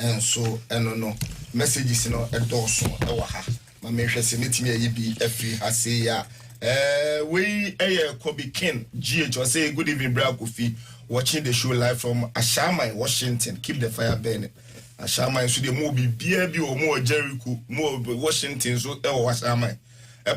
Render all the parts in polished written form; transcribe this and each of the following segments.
and so no messages no endorse e wa ha ma me hwese metimi ayi bi afri ha say ya we Kobe Ken GH was say good evening bra Kofi watching the show live from Ashama in Washington. Keep the fire burning. Ashama so the mo bi bia bi o mo Jericho mo Washington so Ashama.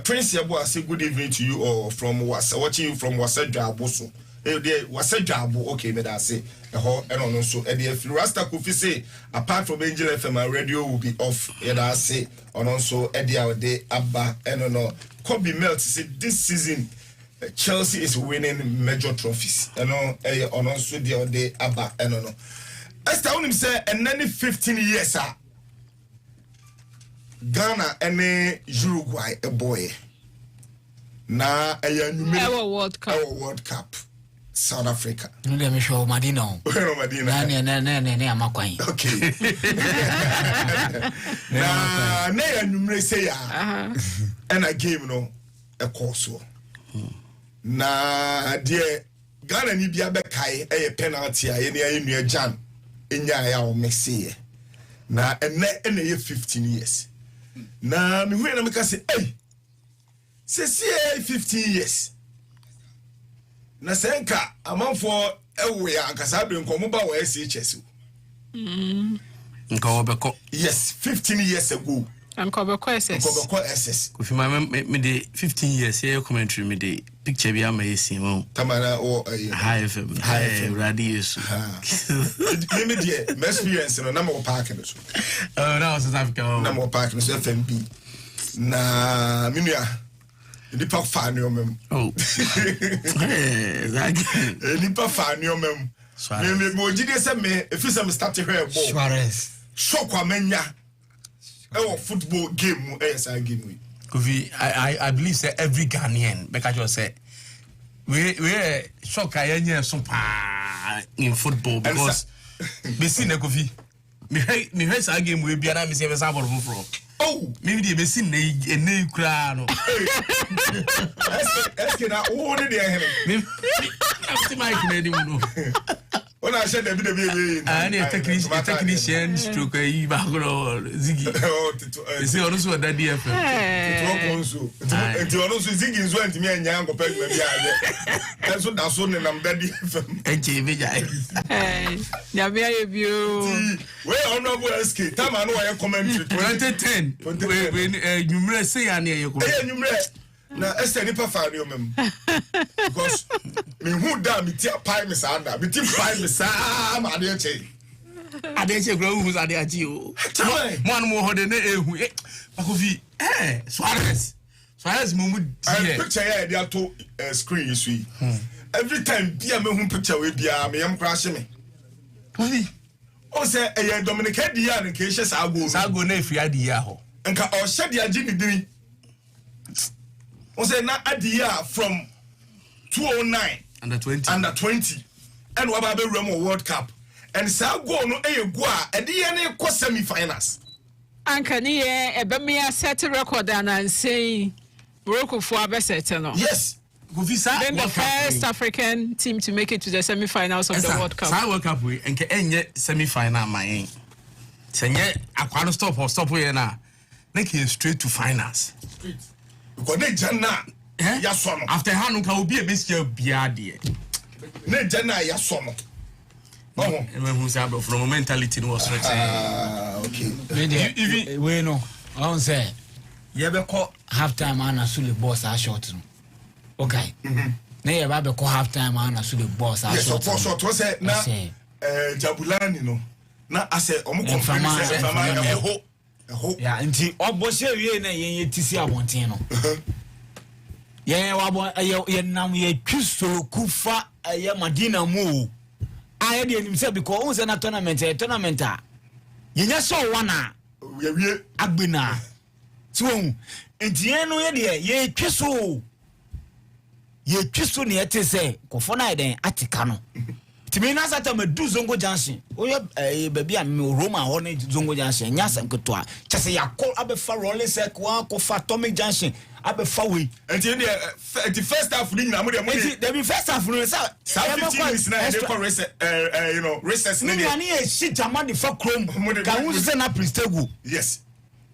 Prince Yabo say good evening to you all from watching you from Wasadwa Aboso. Wasadwa Abo okay me that say and so if Rasta Kofi say apart from Angel FM radio will be off and I say and also Eddie our day Abba and no Kobe Melt say this season Chelsea is winning major trophies and also the other day Abba and no Esther him say and then 15 years Ghana and Uruguay a boy na a World Cup South Africa. Let me show Madino. Madina. Okay. Na na numre say ya. And a game no a course. Na dear Ghana ni bia be kai a penalty a ye Jan enya ya o Messi. Na ene 15 years. Na me hu na me ka say eh. Say 15 years. Na senka amanfo ewe ya akasabe nkomo ba wa SHS. Nkobeko. Yes, 15 years ago. Nkobeko SS. Kofi me de 15 years here commentary me de picture bi am yesi mo. Tamara o High FM radio so. Me de experience no na mo park no so. That was South Africa. Na mo park no so FMB. Na minua nipa fan yo mem. Oh. Exactly. Nipa fan yo mem. Me mo jide se me if you start here ball. Suarez. Shock amenya. Football game ASI game. Kofi, I believe say every Ghanaian because you say we shock ayenye so pa in football because me see na Kofi. Me hear say game we biara me say me sample for. Oh, maybe they be seen na kura no. Eske na o de here. Me see my comedy no. When I said that be technician stroke yi ba go Ziggy. You see also that DFM. Enti ono so Ziggy nso antimi anya nkopɛ ma bi ade. Enso da so ne nam that DFM. Enche be jai. Ya be aye bio. We honorable SK. Tama no why commentary 2010. We numere say ya na ye ko. Numere na Esther nipa fa ni omem because me who da me ti pie me sa da me ti pie me sa ma ade che grow who's ade achi o mo anu mo hode na ehu Kofi Suarez mo mu die picture ya dey to screen you see every time bia me hu picture we bia me yam crash me Kofi o say e Dominic di ya nke hye sa go na efi ade ya ho nka o hye de agi ni diri o say na adia from 209 under 20 and we ba be World Cup and sa go no go a e de ne ko semi finals anka ni e be me set record and say Morocco for set no. Yes, then the first African team to make it to the semi-finals of the World Cup. Sa World Cup we enke enye semi-final man senye akwano stop we na make straight to finals straight because they jana ya so no after hanu ka obi e besia bia de ne jana ya so no who say from mentality no was okay even we no I won't say you be call half time and asule boss a short no okay na you be call half time and asule boss a short yes so to say na Jabulani no na ase omo conference say yeah nti obose wie na yen yetisi abonten no yen wabo yen nam ye twiso kufa ye Madina mu aye de nim say because on say na tournament a yen so wana we wie agbena so nti yen no ye de ye twiso ne ete say kofo na den atika no timi na sata me du Zongo Junction oye baby am Roma ho na Zongo Junction nya sam keto a chese yakọ abefa rolling circle ko fa Atomic Junction abefa we until the first half ni na mo de there be first half no say 15 minutes na dey for recess ni e shit amadi for chrome ka hu say na pristegu yes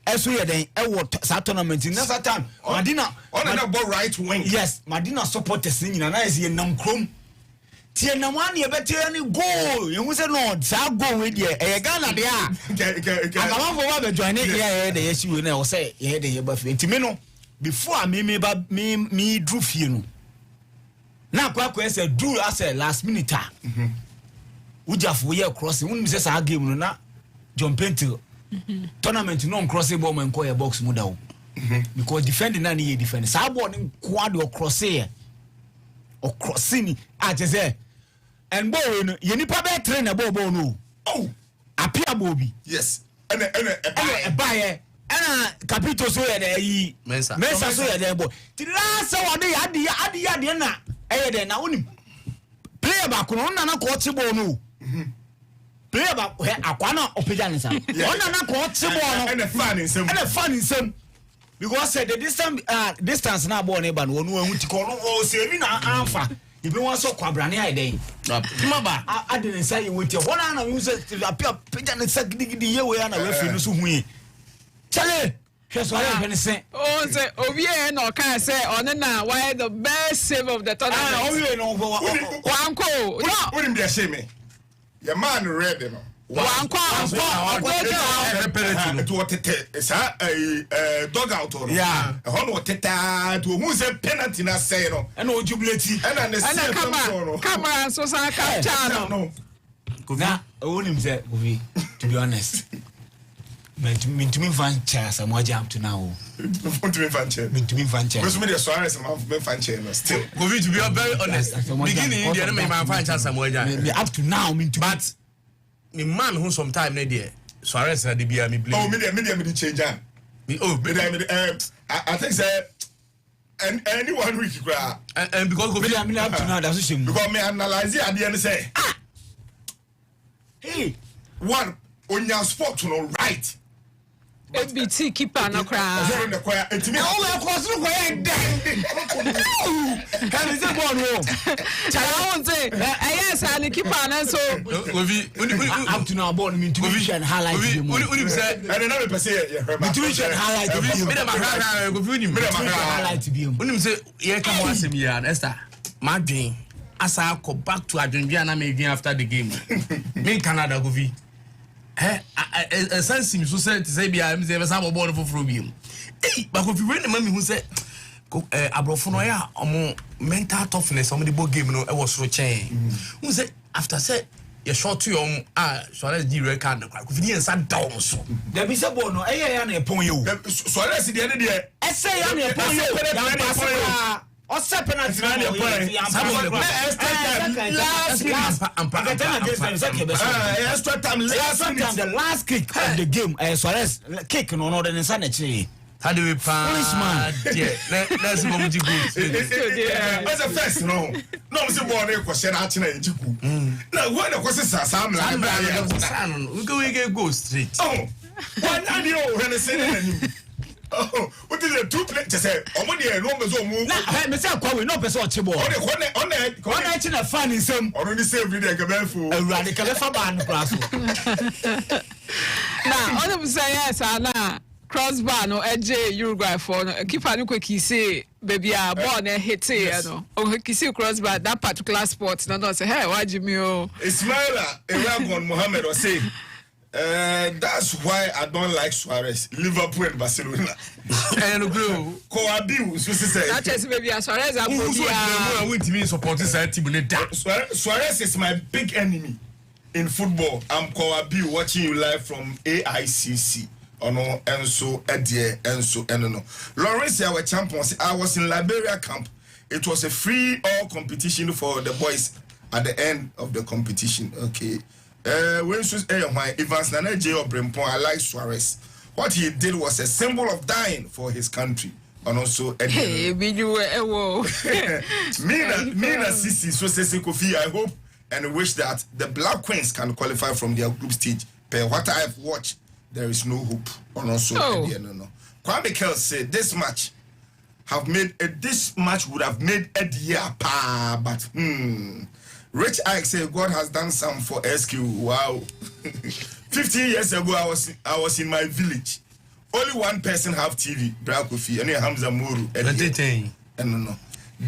eso ye den e wo sa tournament na sa time Madina on na ball right wing yes Madina supporters ni nyina na ye nam chrome tie na wan ye betie ni goal ye hu say no sa goal we de e Ghana de a agama for wa be join ye de ye siwe na o say ye de ye ba fi ntimi no before me drew fie no na kwa say drew as a last minute ujafo ye crossing won say sa game no na John Pentil tournament no crossing ball man call your box mu da wo because defending na ye defend sa ball ni kwa de crossing or crossing a je say and ball no ye nipa be train na ball no oh apia bobi yes and e buy ana capito so ye dey yi mensa so ye dey boy ti last one dey ade na e dey na onim player ba ko na na ko ti ball no player ba he akwa na opeja nsa ona na ko ti ball no and the fan insem because say the distance na ball na ba no onu ehun ti ko no o se bi na anfa ibi won so kwabrane ai den timaba ade nsa ye woti ona na yu say apia peja nsa gidigidi ye we na referee no so hu Chale, here's what I'm going to say. Oh, say, Ovie no can say on na why the best save of the tournament. Ah, Ovie no. Wanko. No. Wouldn't be ashamed. Your man read no. Wanko. To what it's a dog out on. Yeah. A whole teta to who's a penalty na say no. And no jubility. And camera so sa capture no. Na, I won't him say, Ovie, to be honest. Mintumi vancha samoja up to now. Mintumi vancha. Because me the Suarez vancha still. Kofi, to be very honest, beginning the enemy man vancha samoja. Up to now, but the man who sometime ne there Suarez na the be me blame. Oh, me change am. I think say and any 1 week and because Kofi me up to now that's shame. Because me analyze it at the end say hey, one on your spot no right. ABT keeper no cry. So the choir etimi oh we cross no choir den can is the ball no chala won say yes and keeper na so up to now ball me to vision highlight we say and na me say vision highlight me dem highlight bi we say ye ka mo asem ya Esther madwen asa go back to adwenbia na me dwen after the game me Canada go vi sense me so say bia me say be some ball for biom but if you really me who say abrofo no ya omo mental toughness omo the ball game no e was so chen who say after say you short to your Suarez di red card no kwa ko fini ensa down so there be say ball no ya na epon yo Suarez the end there say ya na epon yo Osa penalty na the point. Extra time. The last kick of the game. Suarez kick no the nsa na chi. How do we man? Yeah. Let's go with good. As a first no. No me say ball na question na chi na ejiku. Na when the question Sam la. We go straight. Oh. One and you when say na oh, what is the two players say? Omoni e no mezo mu. Na me say kwa we no person ochebo. On e na fan insem. On ni save the gabefu. Awurade ka be fa ba no class. Na, on say yes ana crossbar no eje Uruguay for no keeper no quick say baby a ball na hit here no. O kisi crossbar that particular sport no say hey why Jimmy o. Ismaila Eragon Mohammed was saying that's why I don't like Suarez, Liverpool and Barcelona. And bro, Koabiu, so say. That is maybe Suarez and I want to be supporting side team. Suarez is my big enemy in football. I'm Koabiu watching you live from AICC. Oh no, Enso, Edie, Enso, no. Lawrence, our champions. I was in Liberia camp. It was a free all competition for the boys at the end of the competition. Okay. When Evans Nana J. or Brempon, I like Suarez. What he did was a symbol of dying for his country. And also, hey, be you Mina Sisi, so says Kofi, I hope and wish that the Black Queens can qualify from their group stage. Per what I have watched, there is no hope. And also, no. Kwame Kell said this match have made this match would have made a year but Rich Ike said God has done some for SQ. Wow. 15 years ago I was in my village. Only one person have TV, Brakofi, and Hamza Moru. No.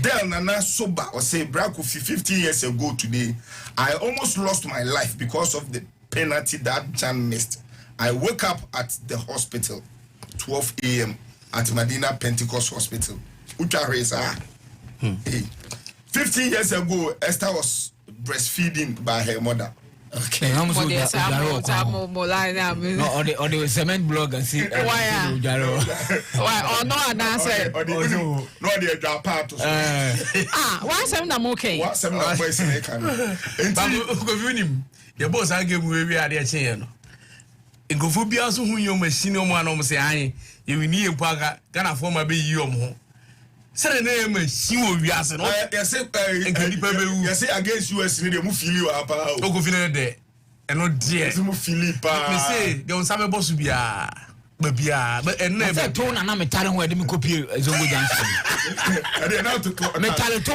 Del Nana Soba or say Brakofi 15 years ago today. I almost lost my life because of the penalty that Jan missed. I woke up at the hospital 12 a.m. at Medina Pentecost Hospital. Ucha Reza. 15 years ago, Esther was breastfeeding by her mother. Okay, I'm so no, or the cement blog and see why or no answer no the drop part why some na okay what some na boys say can your boss I give we are there chain no ngofo bia so hu yo machine o mo na o say an you ni empa Ghana for ma be yi o mo say na machine o wiase no you say against US ni dey mu feel you apa o go feel there and no there mu feel pa me say they on sabe boss bia babia but and never tone na me tare ho e me copy zongo jansen and they now to me tare to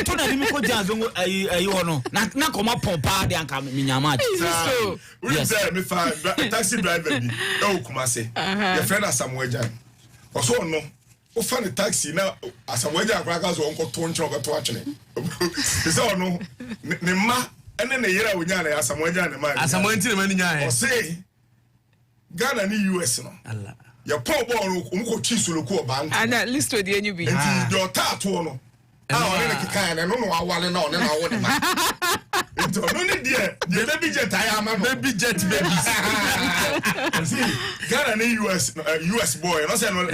to na me ko jan zongo ayi hono na koma pompa de anka me nyama so we say me fa taxi driver bi e kuma say your friend Samuel Jan also no o fa the taxi na Samuel Jan akwa so onko to nche obeto achene say no ne ma ene ne yera wonya na Samuel Jan ne ma Samuel ntire ma ni nya o say Ghana ni US no Allah ya pop ball umko chisuluku obank and at least with the new be enti your tattoo no ah one kikan na no awale na one na won ma enti no ni de baby jet I ma baby jet baby see Ghana ni US boy no say no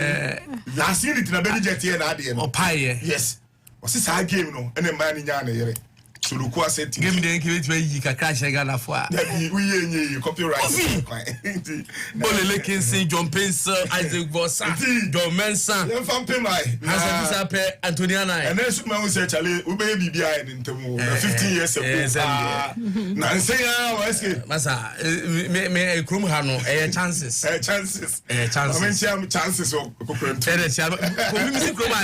last year it na baby jet here na ade o paye yes o see sa game no ene man ni nya na yere suluku aseti game de nke yi kakra she Ghana fo a we yenye copyright Bolele Kinsin John Pence Isaac Vossa John Mensa yan fan pe mai Hassan Sape Antoniana and then so man say chale we be bibia in ntemu 15 years ago na say ya escape masa me krum ha no chances chances chances I mean chances o kokurem ko mi si krum ha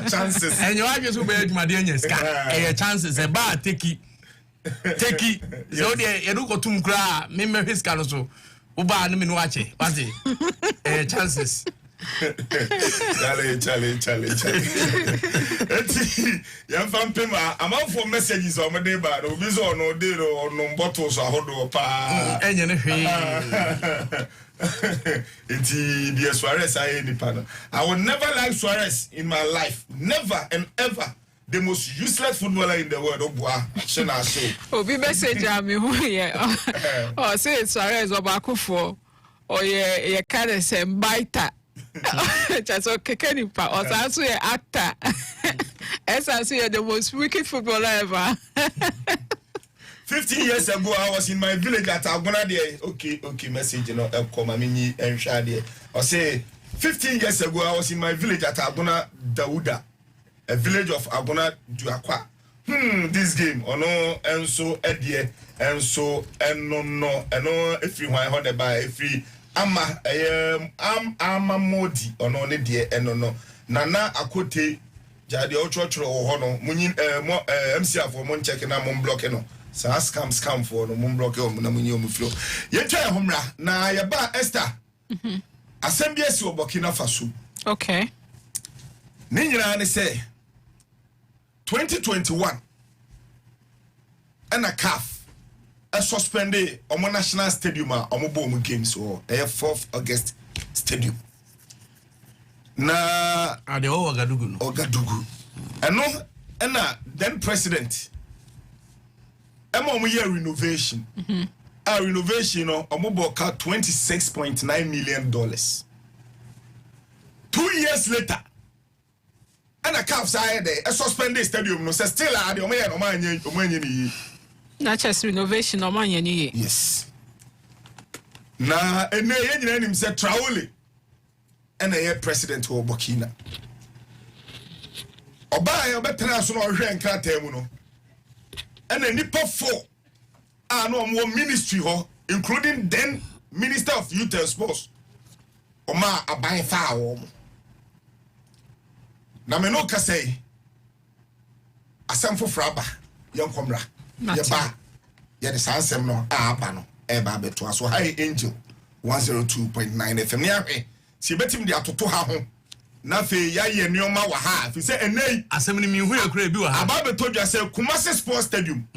chances enyo adwe so be adwuma de anya ska chances e ba take so de you go tum kra me hiska no so wo ba no me no ache what chances Charlie. Yan fan pema amount for messages on my day ba no bi so no dey no bottles ahodo pa enye ne hwe enti the Suarez I any partner. I will never like Suarez in my life, never and ever. The most useless footballer in the world. Shena show. Obi message me who ye. Oh say Suarez Obakufo. Oh ye kind of say baita. Just okay kenipa. Or also ye actor. As ye the most wicked footballer ever. 15 years ago I was in my village at Agona there. Okay, message you know come amini and share there. I say 15 years ago I was in my village at Agona Dauda. A village of Agona Duakwa. This game, no, and so Edie, and so and no, if you want to buy if free ama modi, or no, dear, and no, Nana Akote, Jadi Ocho or Hono, Munin, MCF for Mon checking a Mon Blockeno. So ask scam for the Mon Block or Munamunium flow. Yet try Homra, na Yaba Esther. Assembly so Burkina Faso. Okay. Ninja say 2021 and a calf a suspended on national stadium on bomb games or 4th August stadium na ade o Ouagadougou and no and then president year renovation a renovation on omoboka $26.9 million 2 years later and a calf side a suspended stadium no say still are the omanye not just renovation or man yes na ene yenye nim say Traore and a president of Burkina oba ya betra so no hwe nkrata mu no and a nipa 4 no mo ministry ho including then Minister of Youth and Sports Oma aban fa wo. Na me no ka say asem foforo aba yenkomra ye ba ye de sansem no aba no e ba beto aso high angel 102.9 FM ne ahwe si betim de atoto ha ho na fe ya ye nioma wa ha fi say enei asem ni mi hu ekura bi wa ha aba beto dwa say Kumasi Sports Stadium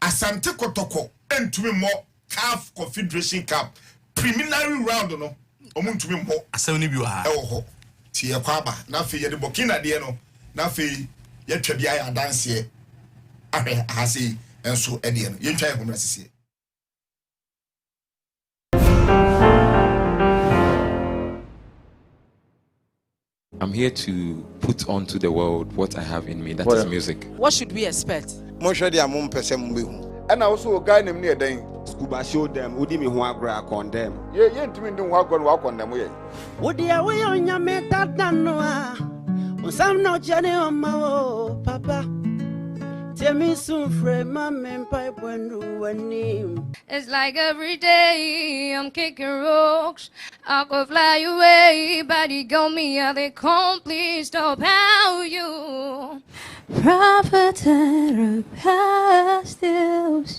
Asante Kotoko entumi mo CAF Confederation Cup preliminary round no omuntumi mo asem ni bi wa ha e wo ho ti ye kwa aba na fe ye de Burkina de no na fe ye twa bia ya dance ahwe ahase enso e de no ye ntwa ye homra sisi. I'm here to put onto the world what I have in me. That is music. What should we expect? Moshadi amum pese mbehu. And also guy name near den. Scuba show them. Udi mi huwa gra condemn. Ye ntimi ndi huwa gon wa condemn ye. Udi awe onya meta danoa. Osam no jane o papa. Temi sunfre mame pipe when. It's like every day I'm kicking rocks. I could fly away, but he got me how they come. Please stop how you profiteer past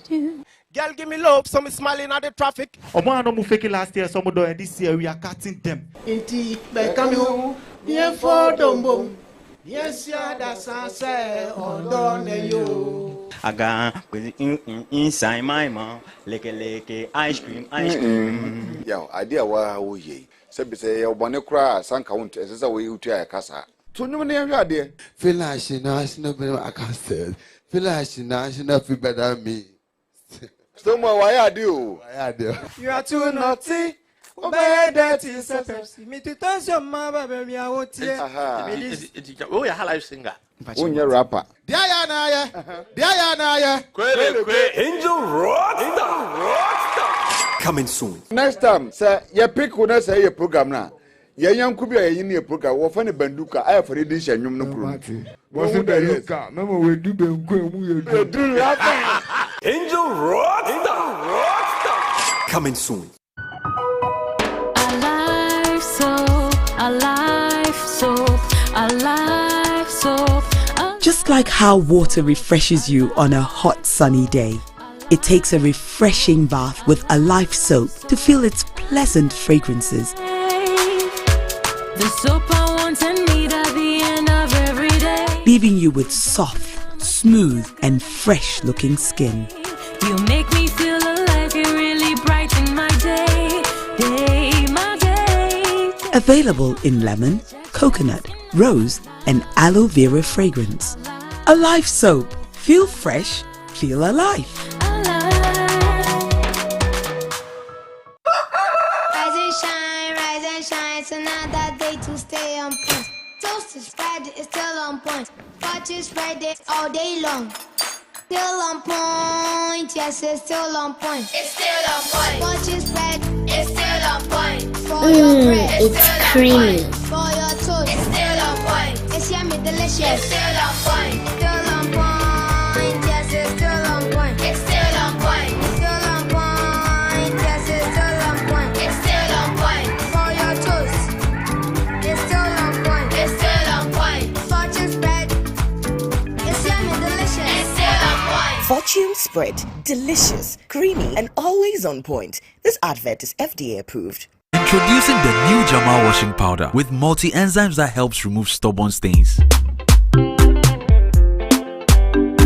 you. Girl, give me love, so me smiling at the traffic. Omo no mu fake last year, some do, and this year we are cutting them. Inti bekami bien for dombo. Yes, yeah, that's I say on you. Aga inside my mouth, leke ice cream. Yo, idea wa wo ye. Say your bonnet cry, san count as a way you try a casa. So no name your dear. Feel like she national I can't say. Feel like she national feel better than me. So why I do? You are too naughty. Obey that is a Pepsi. Me to touch your mother, baby. I won't hear. Oh, you're a live singer. On your rapper. Diana, Angel Rockstar. Coming soon. Next time, sir, your pick will not say your program now. Your young could be a program. What funny banduka? I have already seen you no crew. What's in the Mama will do Angel Rockstar. Coming soon. Just like how water refreshes you on a hot sunny day, it takes a refreshing bath with Alive soap to feel its pleasant fragrances. The soap I want and need at the end of every day. Leaving you with soft, smooth and fresh looking skin. You make me feel alive, you really brighten my day, my day. Available in lemon, coconut, rose and aloe vera fragrance. Alive soap. Feel fresh, feel alive. Rise and shine, it's another day to stay on point. Toast is Friday, it's still on point. Watch is Friday all day long. Still on point, yes, it's still on point. It's still on point. Watch is Friday, it's still on point. For your bread, it's creamy. For your toast, it's still on point. It's yummy, delicious. It's still on point. Still on point, yes, it's still on point. It's still on point. Still on point, yes, it's still on point. It's still on point. For your toast, it's still on point. It's still on point. Fortune spread, it's yummy, delicious. It's still on point. Fortune spread, delicious, creamy, and always on point. This advert is FDA approved. Introducing the new Jamal washing powder with multi-enzymes that helps remove stubborn stains.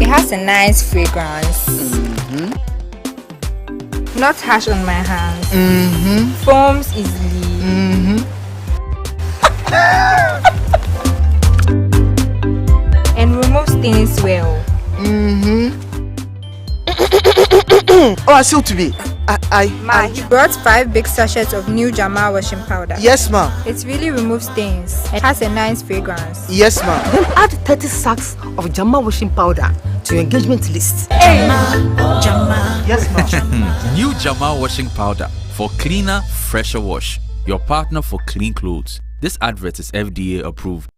It has a nice fragrance. Not harsh on my hands. Foams easily. And removes stains well. Oh, I still to be. You brought 5 big sachets of new Jamal washing powder. Yes, ma'am. It really removes stains. It has a nice fragrance. Yes, ma'am. Then add 30 sacks of Jamal washing powder to your engagement list. Hey, Jamal. Yes, ma'am. New Jamal washing powder for cleaner, fresher wash. Your partner for clean clothes. This advert is FDA approved.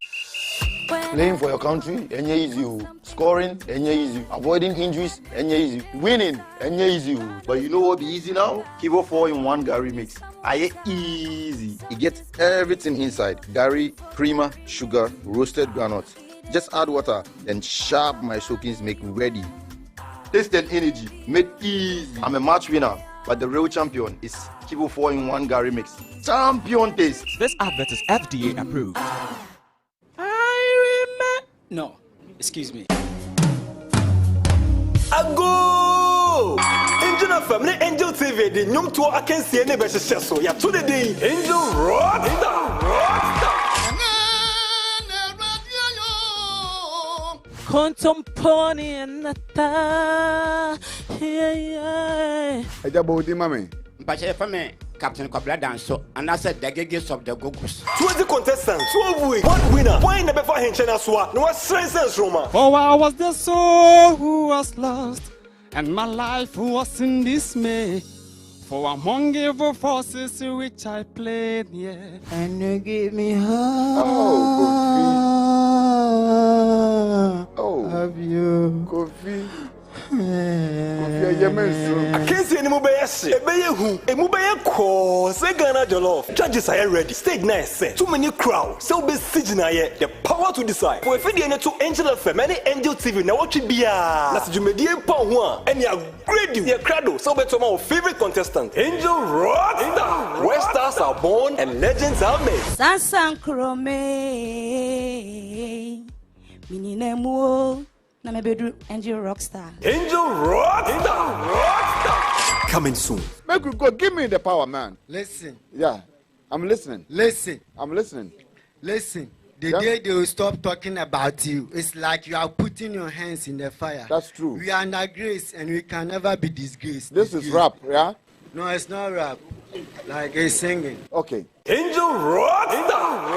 When Playing for your country, easy. Scoring, easy. Avoiding injuries, easy. Winning, easy. But you know what be easy now? Kivo 4-in-1 Gary mix. Easy. It gets everything inside. Gary, creamer, sugar, roasted granules. Just add water, then sharp my soakings make ready. Taste and energy, made easy. I'm a match winner, but the real champion is Kivo 4-in-1 Gary mix. Champion taste. This advert is FDA approved. No, excuse me. Ago! Angel Family Angel TV, the new tour I can see any better so yeah today Angel Rockstar. Contemporary and nata. Yeah. Aja bodi mame. Mpache for me, Captain Kobla Danso, and I said the gigs of the Gogus. 20 contestants, 12 weeks, one winner. Why in the before Henchena Swa? No strength Roma. Oh, I was the soul who was lost, and my life was in dismay. For among evil forces which I played, yeah. And you give me hope. Oh, have you, Kofi? I can't see any more bias. A mobile call, say Ghana Jollof. Judges are ready. Stage 9 set. Too many crowds. So be sitting here. The power to decide. For if you need to Angel FM, any Angel TV, now what you be that's you may dear Power. And you upgrade you. Your crowd. So be my favorite contestant. Angel Rockstar. Where stars are born and legends are made. Sansan Krome. Minimo. Na me bedroom Angel Rockstar. Angel Rockstar. Coming soon. Make you go. Give me the power, man. Listen. Yeah, I'm listening. Listen. I'm listening. Listen. The day they will stop talking about you, it's like you are putting your hands in the fire. That's true. We are under grace and we can never be disgraced. This is rap, yeah? No, it's not rap. Like it's singing. Okay. Angel Rockstar.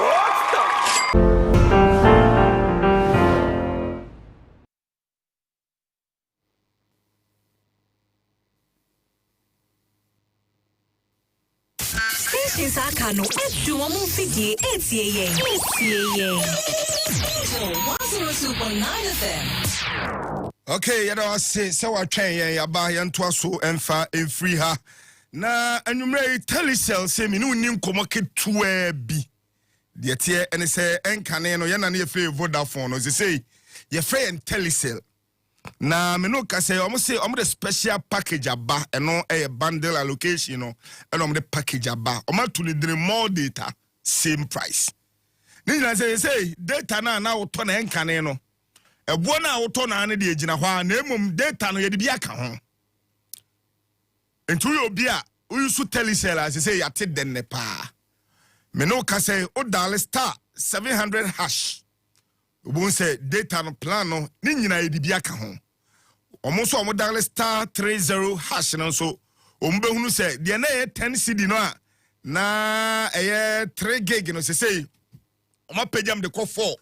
Stations aka no edu omo fidie etie 102.9 FM. Okay, you know, say what train ya ba yan to so emfa free ha. Na anumre Telecel say me no nim komoke bi. De tie ene say enkane no ya na ye free Vodafone no say ye free en Telecel. Na me no ka say omo the special package aba eno bundle allocation no eno the package aba omo to need more data same price. Ni na say data na wo to na enkane no ebo na wo to na ne de agina ho na emum data no ye de bi aka ho. Entu yo bi a we su Telecel as say ya te den ne pa. Me no ka say o dial star 700 hash. Obun say data no plan no ni nyina ye di aka ho. Omo so omo dial star 30 hash no so ombe hunu say de na ye 10 cd no a na 3 gig no say omo pagam de ko 4.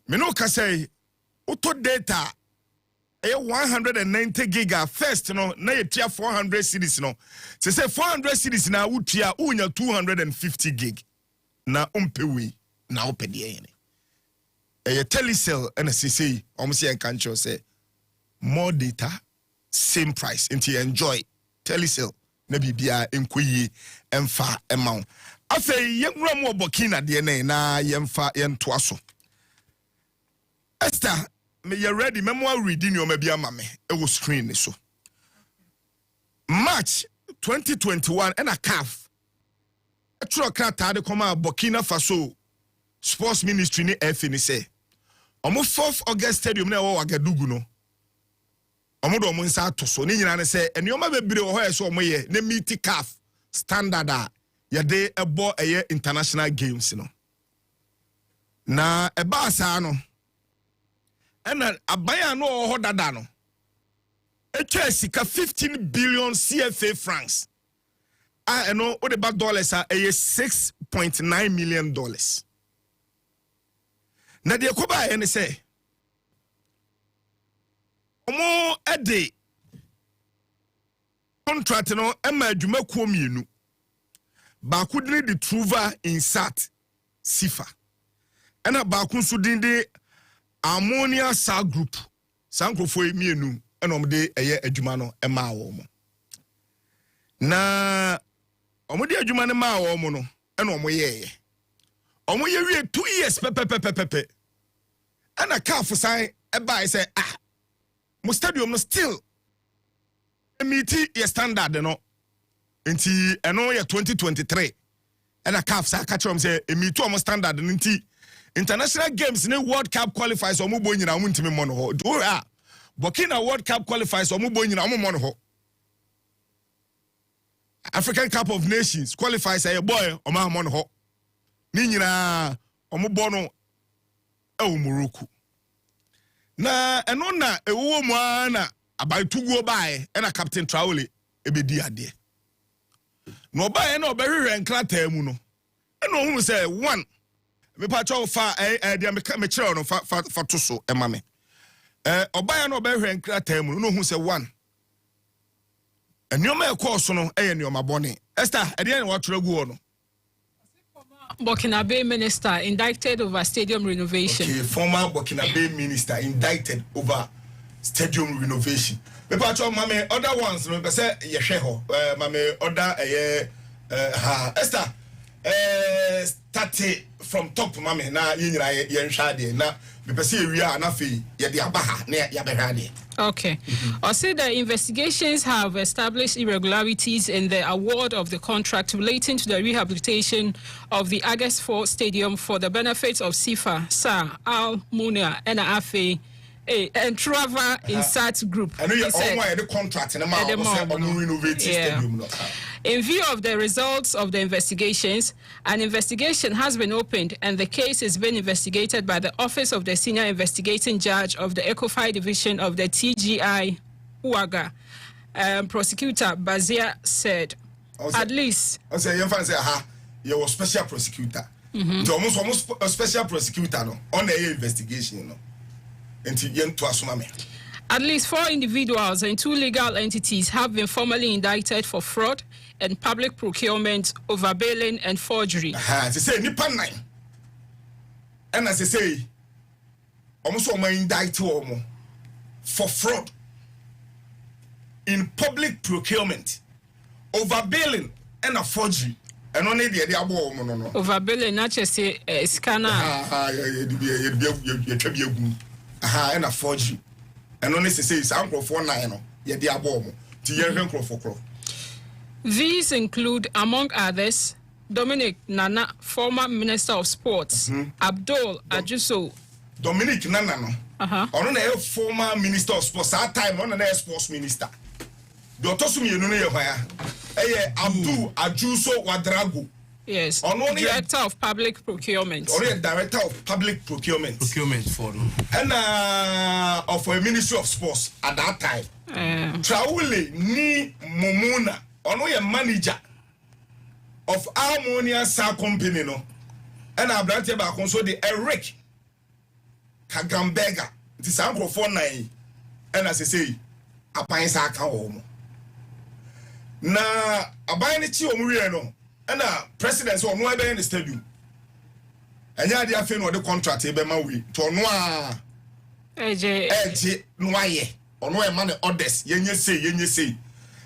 Me no ka say auto data 190 giga first no na ye tia 400 cedis no say 400 cedis na wutia unya 250 gig na umpewi na opede ene Telecel and say almost say enkancho say more data same price until enjoy Telecel na bibia enkoyi emfa amount afei yemra mo bokina de na yemfa yento aso Esther me you ready memoir reading your maybe amame e wo screen so March 2021 and a calf a truck krata de come Burkina Faso sports ministry ni FNC say omo 4th August stadium na wo Wagadugu no omo do omo nsa to so ni nyina ne say enioma bebre wo ho so omo ye na meet calf standard a ye de ebo eye international games no na e ba sa no ena abaya no ho dada no etwa sika 15 billion CFA francs eno o de ba dollars a $6.9 million na de koba ene say omo ede contract no ema adwuma kuo mienu ba kudini de Truva Insat Sifa ɛna baako nso din de ammonia sal group sankrofo mienu ɛna ɔmde ɛyɛ adwuma no ɛma wɔ mo na ɔmde adwuma no ma wɔ mo no ɛna ɔmo yɛɛ ɔmo yɛ wie 2 years pepepepepe ɛna CAF san ɛba sɛ mo stadium no still meeti yɛ standard no nti ɛno yɛ 2023 ɛna CAF sa ka kyerɛm sɛ meeti ɔmo standard no nti international games ne World Cup qualifiers ɔmo bɔ nyina ɔmo ntimi mmɔ no hɔ Burkina World Cup qualifiers ɔmo bɔ nyina ɔmo mmɔ no hɔ African Cup of Nations qualifiers ɛyɛ boy ɔmo mmɔ no hɔ ni nyina ɔmo bɔ no ɛwɔ Morocco na ɛno na ɛwɔ mu ana abaituguo bae ɛna Captain Traore ebedi ade na ɔbae na ɔbɛhwehwɛ nkrataa mu no ɛna ɔhunu sɛ 1 mepa kyɛw fa ɛde me kyerɛw no fa to so ɛma me ɔbae na ɔbɛhwehwɛ nkrataa mu no na ɔhunu sɛ 1 ɛnneɔma ɛkɔɔ so no ɛyɛ nneɔma bɔne Esther ɛdeɛ na watwerɛ gu hɔ no Burkina minister indicted over stadium renovation. Okay, former Burkina minister indicted over stadium renovation. Me pacho mame other ones no be say ye hwe ho. Mame other Esther start from top mame na ye nyira ye nhwa de na me pese ye wia na fe ye de abaha na ya behwa de. Okay. I say the investigations have established irregularities in the award of the contract relating to the rehabilitation of the August 4 Stadium for the benefits of SIFA, SAR, Al Munia, and Afe, and Trava Insat Group. I know you're all the contract and renovating stadium. In view of the results of the investigations, an investigation has been opened and the case is being investigated by the Office of the Senior Investigating Judge of the ECOFI Division of the TGI Uaga. Prosecutor Bazia said, at least... I say, you were special prosecutor. Almost a special prosecutor on the investigation. At least 4 individuals and 2 legal entities have been formally indicted for fraud and public procurement, overbilling, and forgery. They say nipa 9. And as they say, almost all my indicted for fraud in public procurement, overbilling, and a forgery. And only the idea no. Overbilling, not just say scanner. And a forgery. And only say it's uncle for 9. Yeah, they are bomb. These include, among others, Dominic Nana, former Minister of Sports, Abdul Ajuso. Dominic Nana, on a former Minister of Sports, that time on an sports minister. Doctor Sumi, you know, Abdul Ajuso Wadrago. Yes, Director of Public Procurement. Only Director of Public Procurement. Procurement for and of a Ministry of Sports at that time. Traule ni Momuna, only a manager of Harmonia Sar Company, no. And I brought you back also the Eric Kagambega. It is uncle for 9. And as I say, a pine sack home. Na a buying it to Muriano. And president so no in the stadium. And ya dia fe no the contract e be ma we to no a eje no aye ono e man orders yenye say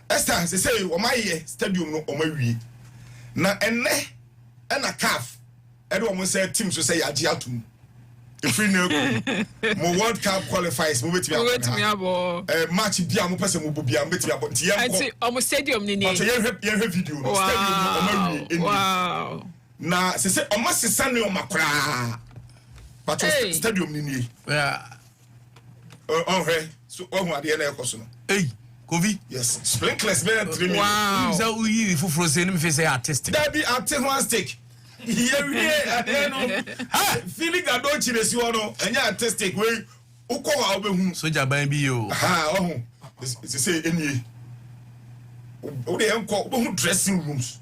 Esther say o ma ye stadium no o ma wi na enne na CAF e do mo say team so say ya gi atum if we know mo World Cup qualifiers mo betimi abo match bia mo pese mo bobia mo betimi abo nti anti o stadium ni ni ye video no stadium no o ma wi wow na se o ma sesa ne o makra but stadium ni ni on he so o hu ade na ekoso no Kofi yes sprinklers be 3 million wow so we yi fufuro se ni me fe say artistic that be artistic feeling I don't chile si wono enya artistic way ukọ wa obehu soja ban bi yo ohun say enie o de enko obehu dressing rooms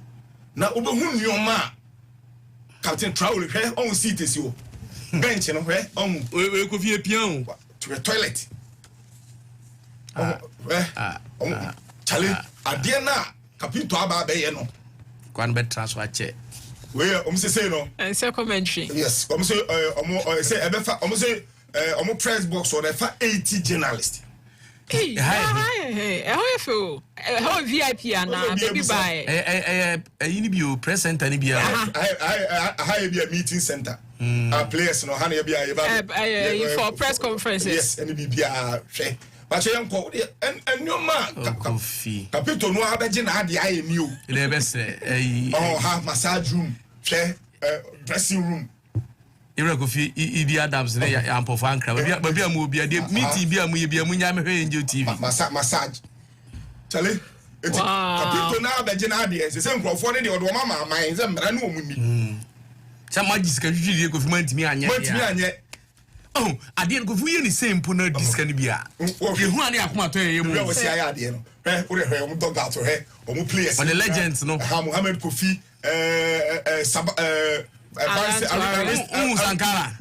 na obehu nioma Captain Traore hwe on seat esi wo bench no hwe on we Kofi epian to the toilet chale ade na kapito aba be ye no kwan be transfer che Where say no. And say commentary. Yes, say say ebefa say press box or efa 80 journalists. Hey, how you feel? How VIP and baby buy. You need be press center ni be. I be a meeting center. Our players no han be for press conferences. Yes, and be hwe. But you uncle and your man Kofi. Capito no abeje na ade aye ni o. Le be say have massage room, dressing room. Ira Kofi Idi Adams ne ya ampo fan kra. Baby amu obi ade meeting bi amu ye bi amu nya me hwe Angel TV. Massage. Chale. Capito na abeje na ade say nkrofo ne de odo mama man say mra na omuni. Sa magis ka jiji de Kofi man timi anye. Oh, ade Kofi ye ni same po na discan bia. Ye hu ane akoma to ye mu. We see ade no. We dey we dog out he. Omo players. On the legends no. Mohammed Kofi Sankara.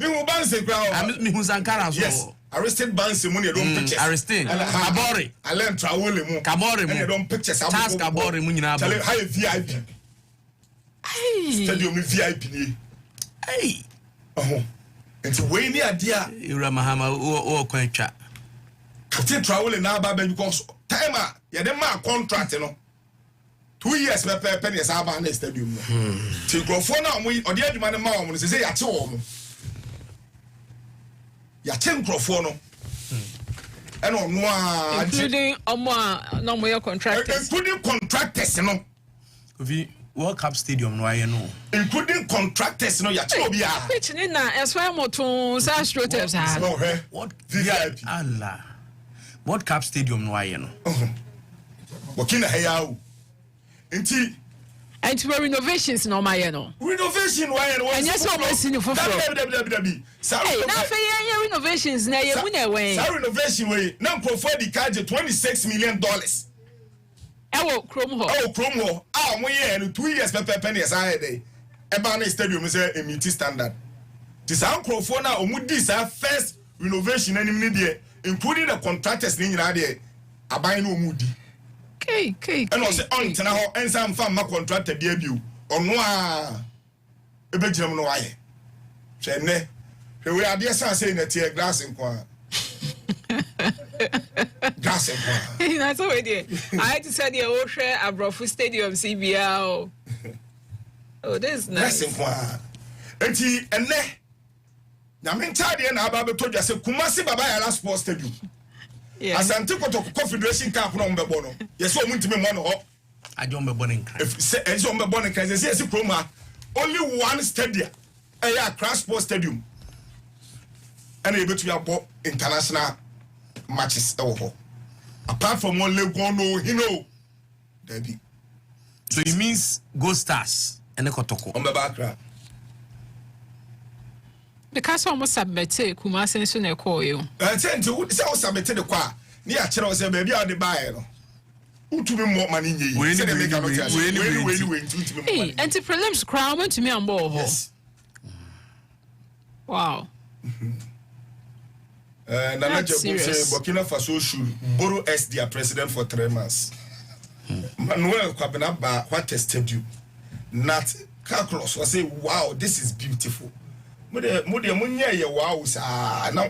Me Sankara so. Yes. Arrested Bansi money don't pictures. Arrested. Kabore. Alain Traoré mu. Kabore mu. And don't pictures. Charles Kabore mu nyina. Tell high VIP. Stadium VIP ni. Hey. Oh. Enti we ni adia. Ira Mahama o kwantwa. Captain Traoré na ba because time ya dem ma contract no. 2 years pe yes aba na stadium no. Ti grofo na mo odi aduma ne ma wo no say ya che wo mo. Ya che grofo no. And no including omo no mo your contractors. Including contractors no. Kofi World Cup Stadium no aye no. Including contractors no ya che obi a. Which ni na eswa moton sa astroturfs ha. No he. What VIP Allah. World Cup Stadium no aye no. Wakina hayao. Inti and to renovations no my no. Renovation why no. And yes we see you for. Hey, na fe renovations na ye mu na we. Sa renovation we na profile the card $26 million. Ewo Chrome ho. Oh Chrome ho. Ah mo ye no 2 years pe yes I dey. E ba na stadium say a meet standard. This Chrome na omu di sa first renovation anim ni dey including the contractors ni nyina dey aban na omu di. Okay. And also on tena ho ensa mfa ma contractor bia biu. Ono a ebegyina no waye. Hwe ne. Hwe we ade san say na tie glass nko a. Glass nko a. That's what we did. I had to say the Oshe Abrofu Stadium CBL. Oh, this is nice. Glass nko a. Enti enne. Na mentade na aba beto dwa se Kumasi Baba Yara Sports Stadium. Yeah. Asante Kotoko Confederation Cup no mbebo no. Yeso omuntime mo no ho. Ajo mbebo ne nkran. Yeso mbebo ne nkran. Say Chroma only one stadium. Accra Sports Stadium. And able to have international matches ho. Apart from one Lagos no hino. Debi. So it means Go Stars and Kotoko. Ombeba Accra. Because almost submitted Kumasi so na call you. Say o submitted the kwa. Ni a kire o say baby a dey buy no. Utumi more money nyi. Say dey make am not. We hey, anti prelims crown went to me on board. Yes. Wow. Nana Jabo say Burkina Faso should borrow as their president for 3 months. Manuel Kwabena ba what tested you. Not calculus was say wow this is beautiful. Mude munye ye wow sa now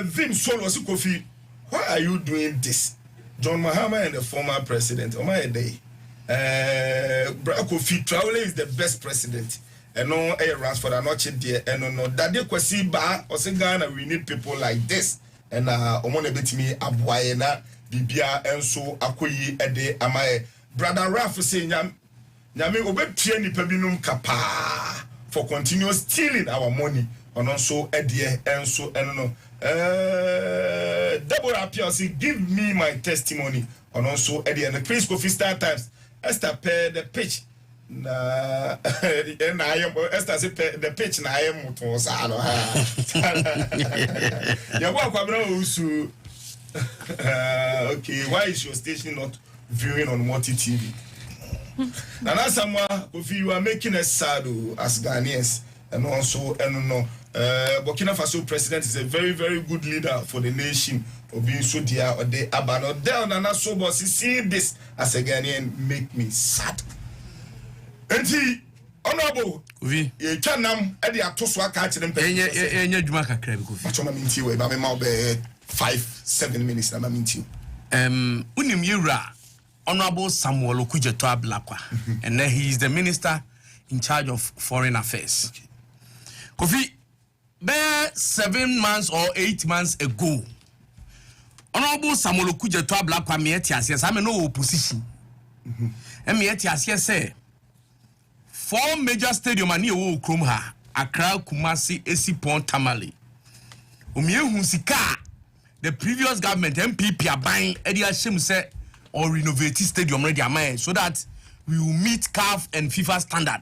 Vin Solo si Kofi, why are you doing this? John Mahama and the former president on my day. Kofi Traoré is the best president. And no air runs for the noche dear and no that they kwasi ba or say Ghana we need people like this and omone betimi abuayena bibia enso akoyi ede amae brother Ralph say nyame obetua nipa binum kapa for continuous stealing our money and also edie enso eno Deborah Piasi give me my testimony and also edie and the Prince Kofi Star Times Esther pair the pitch na and I am Esther say the pitch na I am to sa no ha ya wa Kofi Owusu. Okay, why is your station not viewing on Multi TV? And as someone, if you are making us sad as Ghanaians, and also, and no, Burkina Faso president is a very, very good leader for the nation. Of being so dear or they abandon down and so but see this as a Ghanaian make me sad. And he Honorable Kofi ye chanam e de atoso aka a kire mpɛ enya dwuma kakra bi Kofi achoma minti we ba me ma be 5-7 minutes na ma minti unim yura Honorable Samuel Okujeto Ablakwa and then he is the minister in charge of foreign affairs. Okay. Kofi, there 7 months or 8 months ago, Honorable Samuel Okujeto Ablakwa me etiase say no opposition. And me etiase say 4 major stadium ani wo krom ha, Accra, Kumasi, Esipon, Tamale. Omiehu sika the previous government MPP are buying Edia Shem say or renovate stadium ready amay so that we will meet CAF and FIFA standard.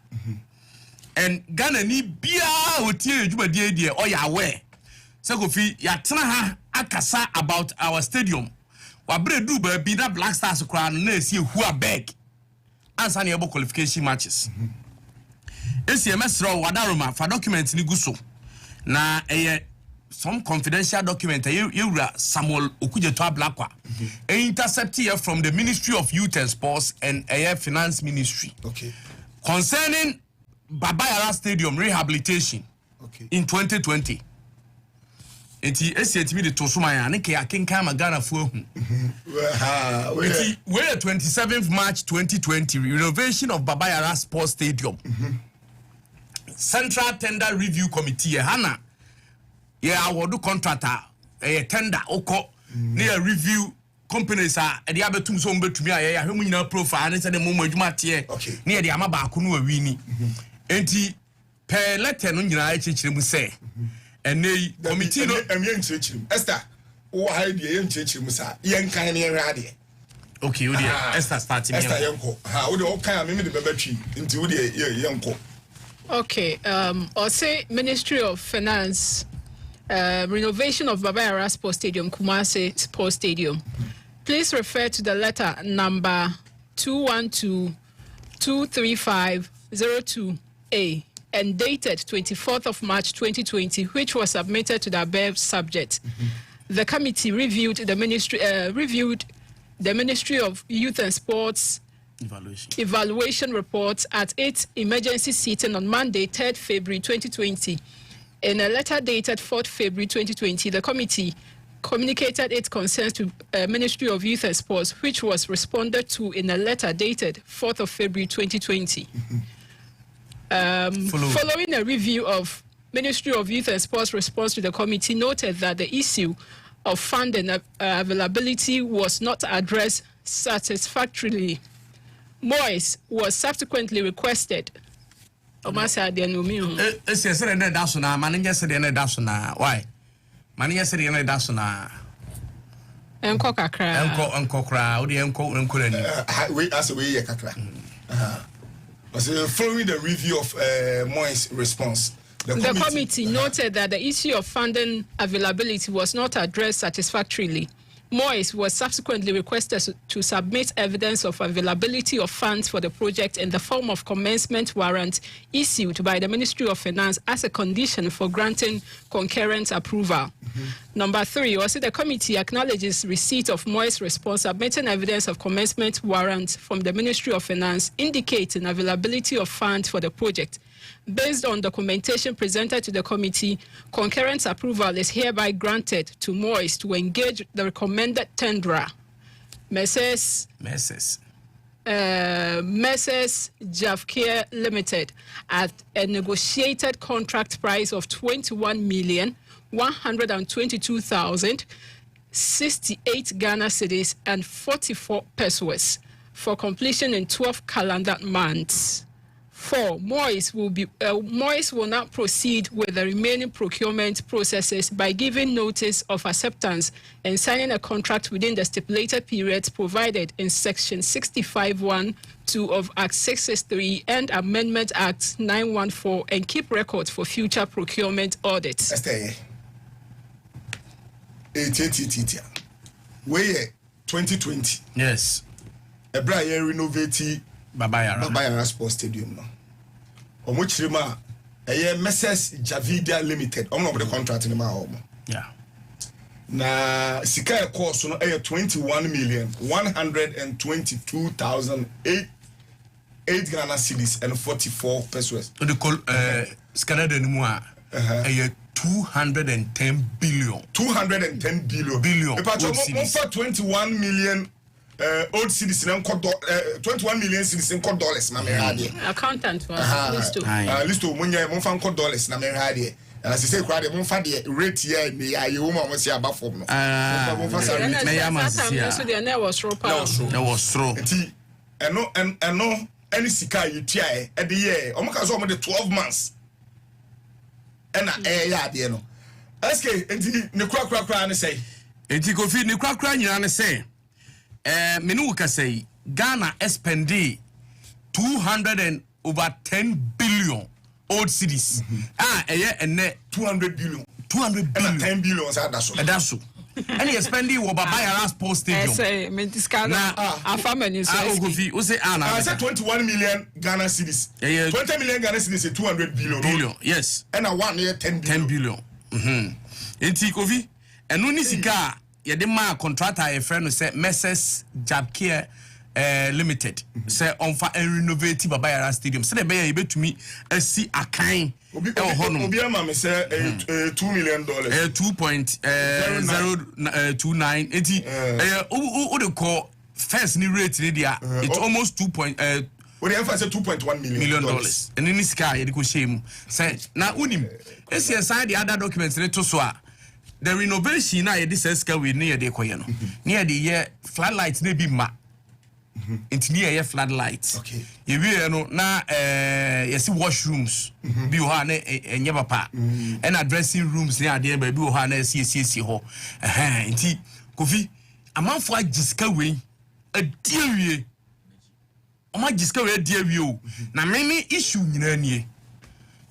And Ghana ni bia otie edwuma die or ya aware. So Kofi ya tena ha akasa about our stadium. Wa bre du ba bi na Black Stars kra na esi hu abeg. Ansa na ebo qualification matches. ACMS raw wadaroma for document ni guso. Na some confidential document Samuel Okujeto Ablakwa intercept here from the Ministry of Youth and Sports and Finance Ministry. Okay. Concerning Babayara Stadium rehabilitation in 2020. Enti esietimi de tosumaya ne ke akenkan magana fu hu. Enti we 27th March 2020 renovation of Babayara Sports Stadium. Central Tender Review Committee hana award contractor tender oko near review companies are the abetum so betumi aye ahwemu nyina profile ne se de momo adwuma te near the amaba ko no awini enti per letter no nyina echichire mu se ene committee no amye nchichire Esther wo ha de ye nchichire mu sa yen kan ne yen okay wo de Esther start me Esther yenko ha wo de o kan me de bebatwi enti wo de yenko okay or say Ministry of Finance renovation of Babayara Sports Stadium, Kumasi Sports Stadium. Please refer to the letter number 212-23502A and dated 24th of March 2020, which was submitted to the above subject. The committee reviewed the Ministry of Youth and Sports evaluation report at its emergency sitting on Monday, 3rd February 2020. In a letter dated 4th February 2020, the committee communicated its concerns to Ministry of Youth and Sports, which was responded to in a letter dated 4th of February 2020. Following a review of Ministry of Youth and Sports response to the committee, noted that the issue of funding availability was not addressed satisfactorily. Moise was subsequently requested. Why? Manager said why? Manager said Enko kakra. Wait, as we kakra. Following the review of Moise response, the committee noted that the issue of funding availability was not addressed satisfactorily. Moise was subsequently requested to submit evidence of availability of funds for the project in the form of commencement warrant issued by the Ministry of Finance as a condition for granting concurrent approval. Number 3, also the committee acknowledges receipt of Moise response submitting evidence of commencement warrant from the Ministry of Finance indicating availability of funds for the project. Based on documentation presented to the committee, concurrent approval is hereby granted to Moise to engage the recommended tenderer, Messrs. Javcare Limited, at a negotiated contract price of 21,122,068 Ghana cedis and 44 pesos for completion in 12 calendar months. 4. Moise will not proceed with the remaining procurement processes by giving notice of acceptance and signing a contract within the stipulated periods provided in Section 65(1)(2) of Act 663 and Amendment Act 914 and keep records for future procurement audits. Where 2020. Yes. Ebra ye renovate Babayara Sports Stadium no. Omochirima Messrs. Javidia Limited. Of the contract in my yeah. Na sika cost no 21,122,008 8 Ghana cedis and 44 pesos. The call Canada anymore. 210 billion. 210 billion. If I 21 million old citizens 21 million citizens dollars na me hade. Accountant for listo munya mo fan dollars na me hade. And as I say crowd mo fa de rate here me ya ye woman mo say aba form no. Mo fa sa rate me ya masia. So the na was throw power. That was throw. Eno any sika you tia e de year. Omo ka so omo de 12 months. And ya de no. SK enti ne kura ne say. Enti Kofi ne kura nyina ne say. Me no ka say Ghana spendi 210 billion old cities. And 200 billion. 200 billion. And 10 billion that's so. And he spendi wo Babaya Sports Stadium. I say me this kind of family so. Kofi, we say I said 21 million Ghana cedis. 20 million Ghana cedis is 200 billion. Yes. And a 1 year 10 billion. 10 billion. Enti Kofi, eno ni sika ye de ma contractor e friend no say Messrs Jabcare Limited say onfa renovate Babaya Stadium. Say be ye betumi asi akan obi ama me say $2 million. 2.029 enti o de call first ni rate ni dia it's almost 2. What the emphasis $2.1 million. And in this car, you go shame. Say now unim. It's inside the other documents to so the renovation now this esca we near the koyeno. Near the year floodlights may be ma. It's near year floodlights. Okay. You will know now you see washrooms. Be hane and never pa. And dressing rooms near there by be hane see ho. Inti Kofi a man for jiska way a dear Oma discover dear view. Na many issue nyina nie.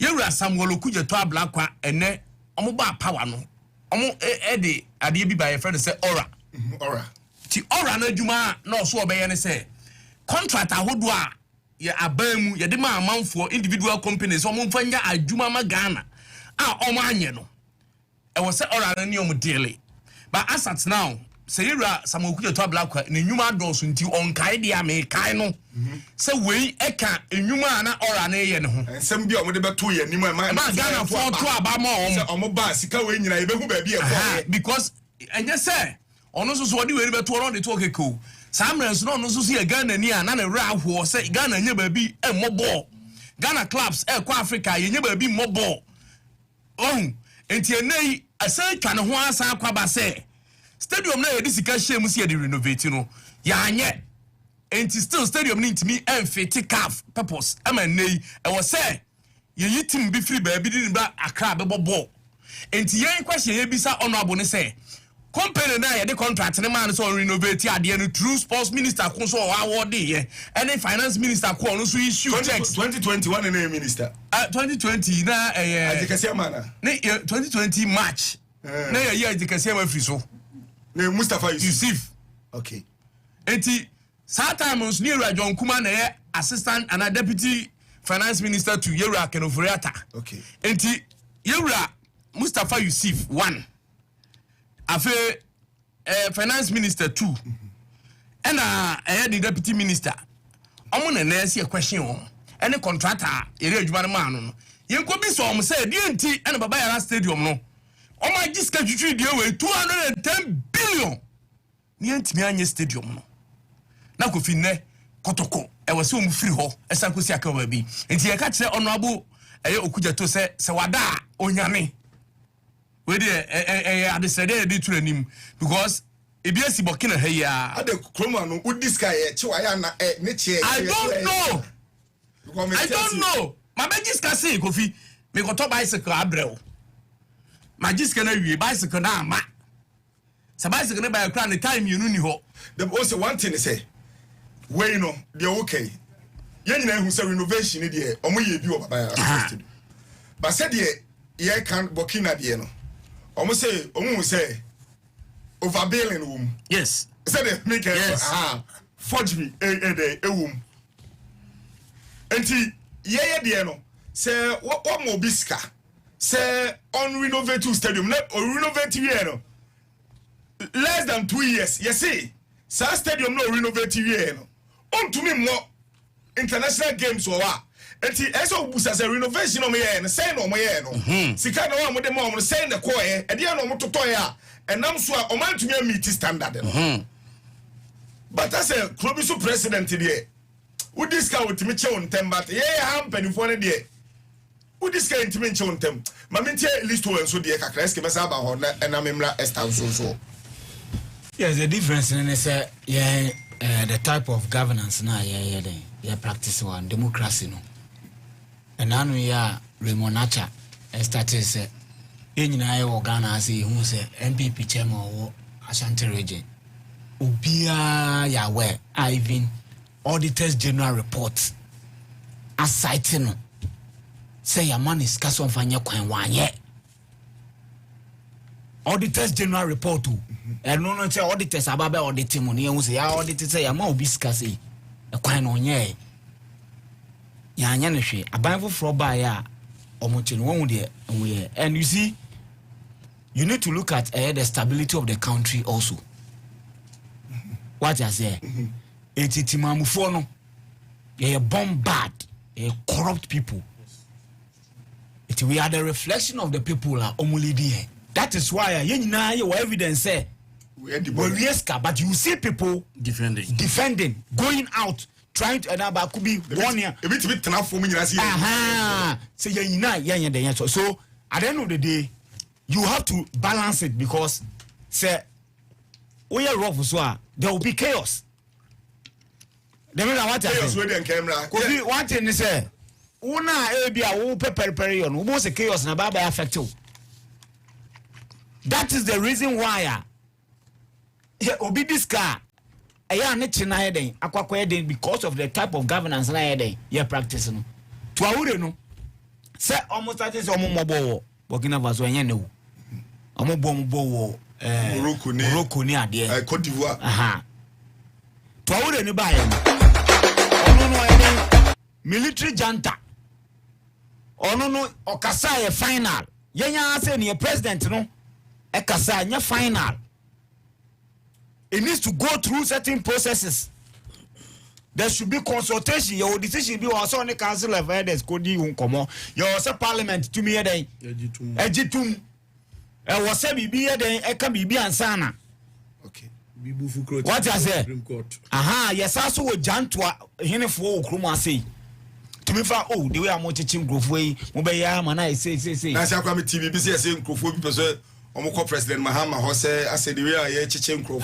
Yewura Samuel Okuja to ablakwa ene omo ba power no. Omo de ade bi ba ye friend say ora. Ora. Ti ora na adwuma na so obeye ne say contract ahodo a ye abamu ye de ma amanfo individual companies omo mfanya adwuma ma Ghana. Omo anye no. E wo say ora na ne omo daily. But as at now say yewura Samuel Okuja to ablakwa ne nyuma doso nti onkae dia me kae no. So we eka enyuma na ora na ye ne ho ensem bi omo de beto ye nim ma Ghana for to aba ma omo ba sika we nyina ye behu ba bi e for because enye say ono so odi we beto ron de to keko samrens no ono so ye Ghana ni ana na ra ho say Ghana nya ba bi e mobo Ghana clubs e kwa Africa ye nya ba bi mobo enti enei asa twa ne ho asa akwa ba say stadium na ye di sika hye mu se ye di renovate no ya anye enti still stadium ni ntimi emfiti calf purpose ama nei e wo say ye yitim bi free ba bi di ba Accra be bobo enti yen kwahye ye bisa honorable ne say company na ye de contract ne man so renovate ade no true sports minister ko so award ye any finance minister ko no so issue checks 2021 na minister 2020 na adikase mana ne 2020 March na ye adikase ma free so ne Mustafa Yusuf okay enti sometimes near John Kuma na assistant and a deputy finance minister to Yewura Kenoforiata. Okay. Enti Yewura Mustafa Yusuf 1. Afe finance minister 2. And the deputy minister. Omo na see a question on. Any contractor ere adwuma man no. Yenko bi so omo say DNT and Babaya Stadium no. Omo jiska twitwi de we 210 billion. Nientimi anye stadium no. Na Kofi ne kotoko e wase om free ho esankosi akawa bi enti ye ka kire honorable Okuja to se wada onyame we dey adesede dey turanim because ebiasi bokina ha ya ade kroma no udiska ye chewa ya na ne che I don't know my begiska say Kofi me go to bicycle abrel magiska na wie bicycle na ama sa bicycle na buy kra ne time you no ni ho the also one thing say we no they okay ye nyina hu say renovation dey omo ye bi o Babaya Stadium but said ye can bokina dey no omo say overbilling wom yes said they make forgery wom enti ye dey no say what mo biska say on renovate stadium let or renovate here no less than 2 years you see sa stadium no renovate here no on to me more international games or what. Enti eso busa se renovation o me ye no say no mo ye no sika na wa mo de mo say na ko ye e de no mo toto ya enam so a o man tumi meet standard no but as a club so president there who discount with me che on tem but ye ha mpanifo ne de who discount ntimi che on tem ma me tie list one so de kakra eske mesa ba ho na enamemra establish so yes the difference in say yeah the type of governance na yeah practice one democracy no. And now we are Remonacha started say in Ghana as who say MPP chairman or Ashanti region. Ubia Yahweh, even auditors general reports as citing say your man is cast on Fanya Kwan yet. Auditors general report too. And no say auditors about auditing money and say our auditors say your man will be scarcely a coin on ye. Yanyanehwe abanfo fro ba ya omochi no won de we and you see you need to look at the stability of the country also. What I say etitimamufo no ye bombard corrupt people. We are the reflection of the people are omulidi. That is why yenina ye evidence say we risk, but you see people defending going out trying to another could be 1 year a bit enough for me. Say yeah, so at the end of the day you have to balance it because say we are rough so there will be chaos. The matter what chaos with the camera could be one thing say una ebia wo pepper on almost a chaos na baba affect you. That is the reason why obi this car because of the type of governance you're practicing. To awure no say almost that is omomobo Burkina Faso no omobo Morocco ni ade Côte d'Ivoire to awure no ba ye no military junta ono no okasa ye final yenya say ne president no e kasa nya final. It needs to go through certain processes. There should be consultation. Your decision be also on the Council of Elders. Could you come on? Your parliament to me a day. Ejitum. Was a bibi a day. Eka bibi ansana. Okay. What I say? Aha. Yes, also with Jan to him for Kruma say. To me for the way I'm watching growth way. Mobile man I say. That's how come TV busy saying growth because. Omoko President Mahama Hose I said the way I chichen crop.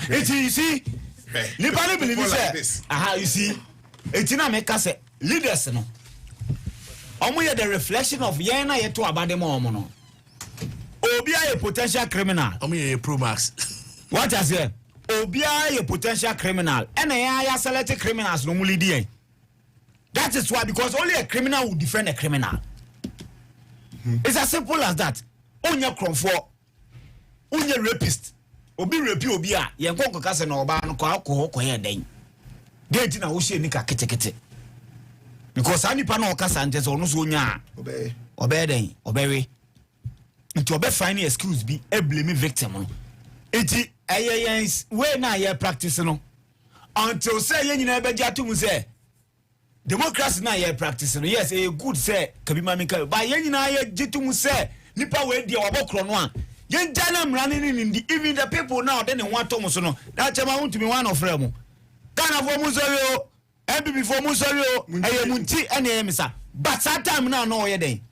You see, Nipani believe this. You see, it's not make us leaders no. Omo the reflection of yena yeto abade mo no. Obi a potential criminal. Omo a pro max. What I say? Obi a potential criminal. And ya select criminals no mulidi. That is why because only a criminal will defend a criminal. It's as simple as that. Onya kromfo onya rapist obi rapi obi a ye nkonko kase na oba no kwa alcohol ye den date na wo hye ni ka ketekete because ani pa na okasa nte so no so onya obey den obewe nti obe find excuse bi e blame victim no enti ayens we na ye practice no until say ye nyina be jatum say democracy na ye practice no yes a good say kabima mika but ye nyina ye jitum say nipa we dia wabokro no a yen jana mrane ni even the people now they want to so no that chama want to be one of them Ghana for musori o MPP for musori o munti ene misa but that time now no ye den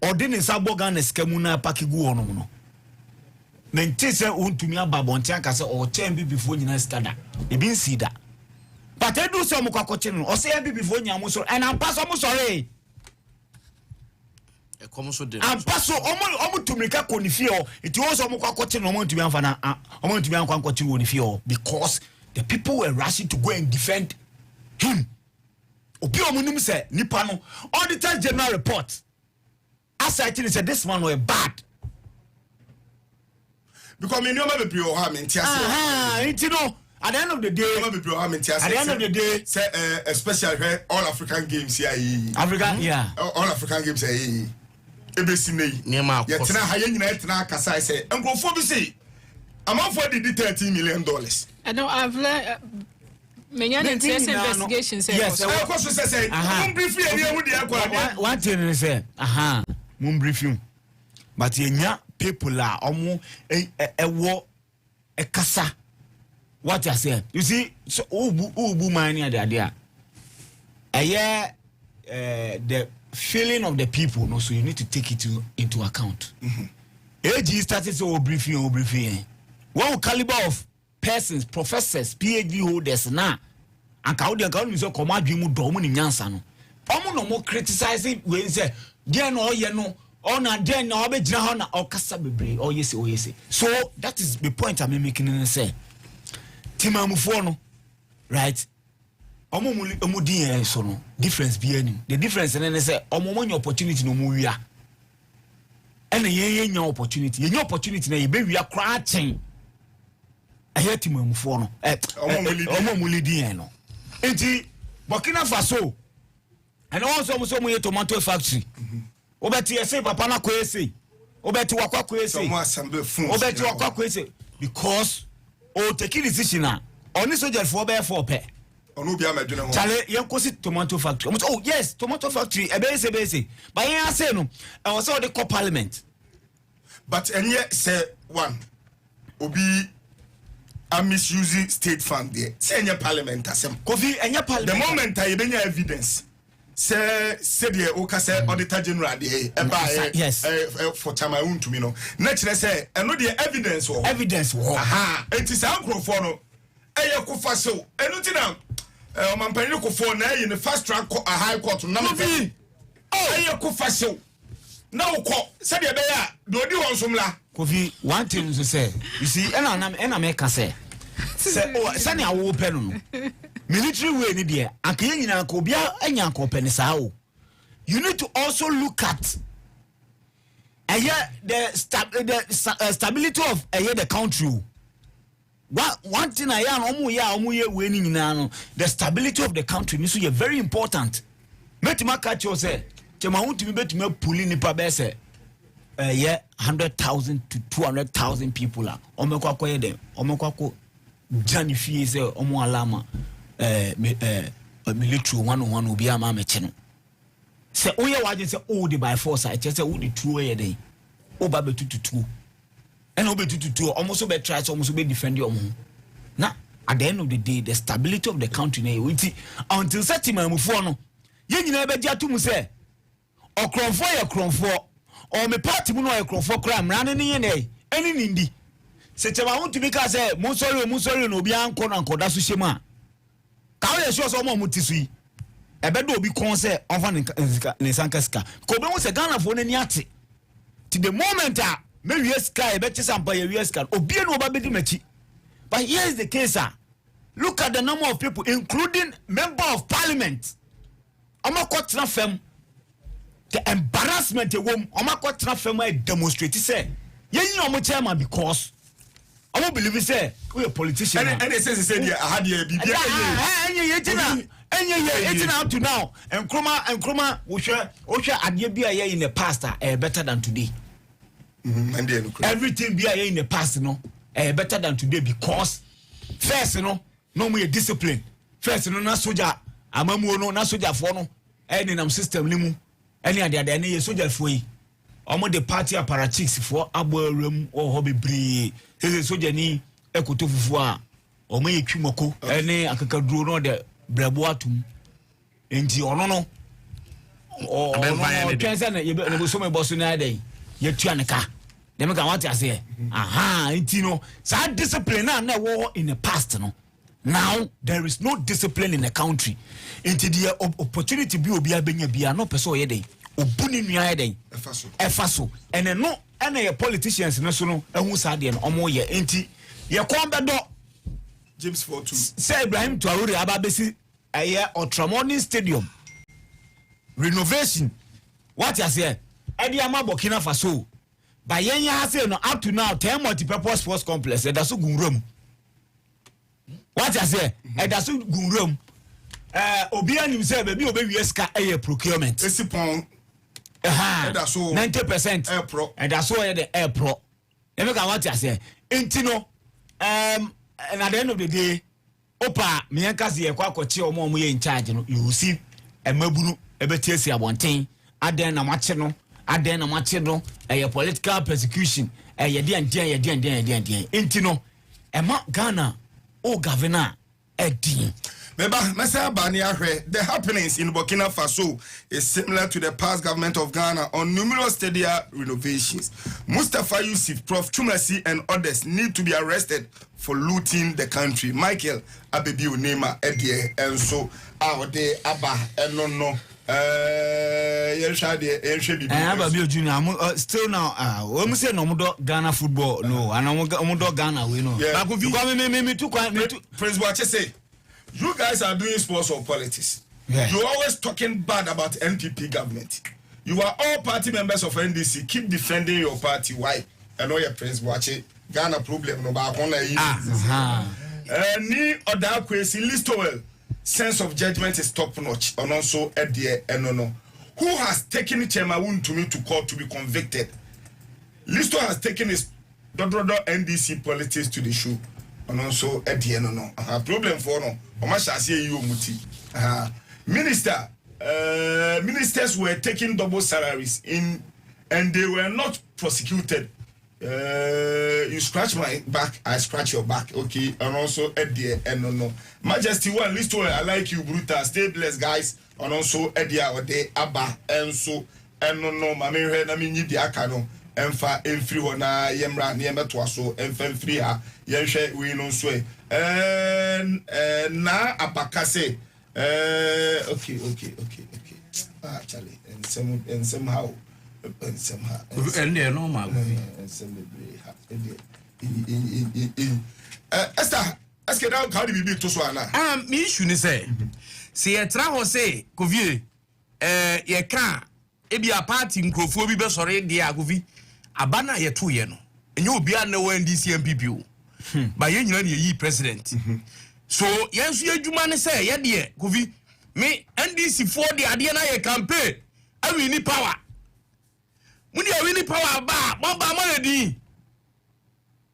ordinary sabo Ghana skamu na pakigu ono no nti se untumi ababonti aka se o MPP for nyina skada e bin sida but edu so mo kwakoche no o se MPP for nyamu so and am pass mo sorry ampaso omo tumika konifio it was omo kwakoche no omo ntumi anfa na omo ntumi anfa kwakoche wonifio because the people were rushing to go and defend him obi omo nim say nipa no auditor general report as I tell you said this man was bad because me no be o ha me ntiase it know at the end of the day at the end of the day say especially all African games here African all African games here ebesine nema ye tena ha ye nyina ye tena akasa say enkrofo bi say amount for the $13 million I know I've learned Many investigations. Yes, of course, say, brief you. One thing say, moon brief you. But yenya people are almost a war, a casa. What I say, you see, so ubu mania the idea. The feeling of the people, no, so you need to take it into account. AG started so briefing. One caliber of persons, professors, PhD holders now, and Kaudia Kaunu so command you domin in Yansano. No more criticizing when say, dear no, on a den or be Jahana or Casabre, or yes, or yes. So that is the point I'm making and say. Timamufono, right? Omudi so no difference being the difference and then say omomoni opportunity no mu and yen opportunity yen opportunity na be wia kra chen ayetimamufo no omomuli din no enti Burkina Faso and also so mu tomato factory obeti say papa na kwese obeti wakwa kwese obeti wakwa kwese because o take decision a oni soldier for be for pay Chale, you go see tomato factory. Oh yes, tomato factory. Ebese. But you say no. I was all the parliament. But and yet say one. Obi am misusing state fund there. Say any parliament asem. Kofi any parliament. The moment I be evidence. Say the Oka say auditor general there. Yes. For Tamaun to me no. Naturally say and no the evidence. Evidence. Aha. It is uncle for no. Kofa so. Enutina. Mampani ko for na in the fast track a high court na me Kofa so na uko said be ya do di won somla Kofi one thing to say you see ena make say sani awo pe no military way ni there akaye nyina ko bia anya ko pe ni sa o you need to also look at the stability of the country. One thing I am the stability of the country is very important. Metima catch you say, Chemahunti bet me pulling nipa bese 100,000 to 200,000 people are omekwa kwa dem omekwa jani fie say omo alama military 101 obi ama meche no say oye waje say o the by force I say o the true ye dey o ba betututu and obetututu almost be try almost be defend your own. Now at the end of the day the stability of the country na until such mamufo no ye nyina be dia to mu say okronfo ye kronfo or me party mu no ye kronfo kra mra ne ye nei eni nindi se chema won to be ka say mo sorry no obi anko na nkoda so shema ka we sure so mo mutisu yi ebe do obi kon say onfa ne sanka ska ko be won say Ghana fo na ni ate to the moment me wies sky be chisampa ye wies sky obi no oba bedi machi. But here is the case, look at the number of people including member of parliament. Oma kwatra fem the embarrassment e wom oma kwatra fem I demonstrate say yen omo chairman because omo believe say we a politician and they say there I had here bibia enye up to now and kroma wo hwe ade bia ye in the past better than today. Everything be in the past better than today because first no more discipline. First na soldier amamu no na soldier for no any nam system limu any ade any soldier for yi omo the party apparatchiks for aboram or hobby bre say soldier ni ekoto fufu a omo ye twimoko any akakaduro no de brebo atum enti ono no o twense na ye be so me boss na dey ye tuaneka dem ka want to say enti no so discipline na wo in the past no. Now there is no discipline in the country. Into the opportunity be obi abenya bia no person ye den obuni nua ye den efaso and no and your politicians no so no ehun sa de no omo ye enti ye kon bedo James 42 say Ibrahim Traore ababesi aye Ultramodern Stadium renovation what you say e dey ama Burkina Faso by yen ya say no up to now 10 multi-purpose sports complex that so gunrom. What I say? And that's good room. Obi himself, baby, obi weska air procurement. 90%. Air pro. And that's why the air pro. Let me what I say. Intino, and at the end of the day, opa me anka se ekwa kwache omo ye in charge no you see emaburu ebetiesi abonten aden na mache no political persecution ye de enti no ema Ghana o governor edi the happenings in Burkina Faso is similar to the past government of Ghana on numerous stadia renovations. Mustafa Yusuf, Prof. Chumasi and others need to be arrested for looting the country. Michael Abebi Unema Edie and so out there Abba and no still now when we say no Ghana football no and no Ghana we know. Prince Boache say you guys are doing sports or politics. Yeah. You're always talking bad about NPP government. You are all party members of NDC. Keep defending your party. Why? I know your Prince Boache Ghana problem no ba kona yi. Ni other question Listowell sense of judgment is top notch and also Edie no. Who has taken Chemawun to me to court to be convicted? Listo has taken his NDC politics to the show. And also Edie no. Problem for no. Ministers were taking double salaries and they were not prosecuted. You scratch my back, I scratch your back, okay? And also Eddie no. Majesty one, list I like you, brutal. Stay blessed, guys. And also Eddie or day Abba and so and no, Mammy head, I mean, you the Akano, and fa in free one, Yemra, Yemma Twaso, and Fen free her, Yenshe, we no sway. And now Abakase. Okay. Actually, and somehow. And they're normal. Esther, ask it out. How do we be to Swana? Me shouldn't say. See a travel say, Kofi, ye can't. Ebi a party in Kofi be sorry, dear Kofi. Abana ye 2 years. And you'll be no NDC MPP. By ye president. So, yes, you man say, yeah, dear Kofi. Me NDC for the Adiana ye campaign. I will need power. When you really power ba money.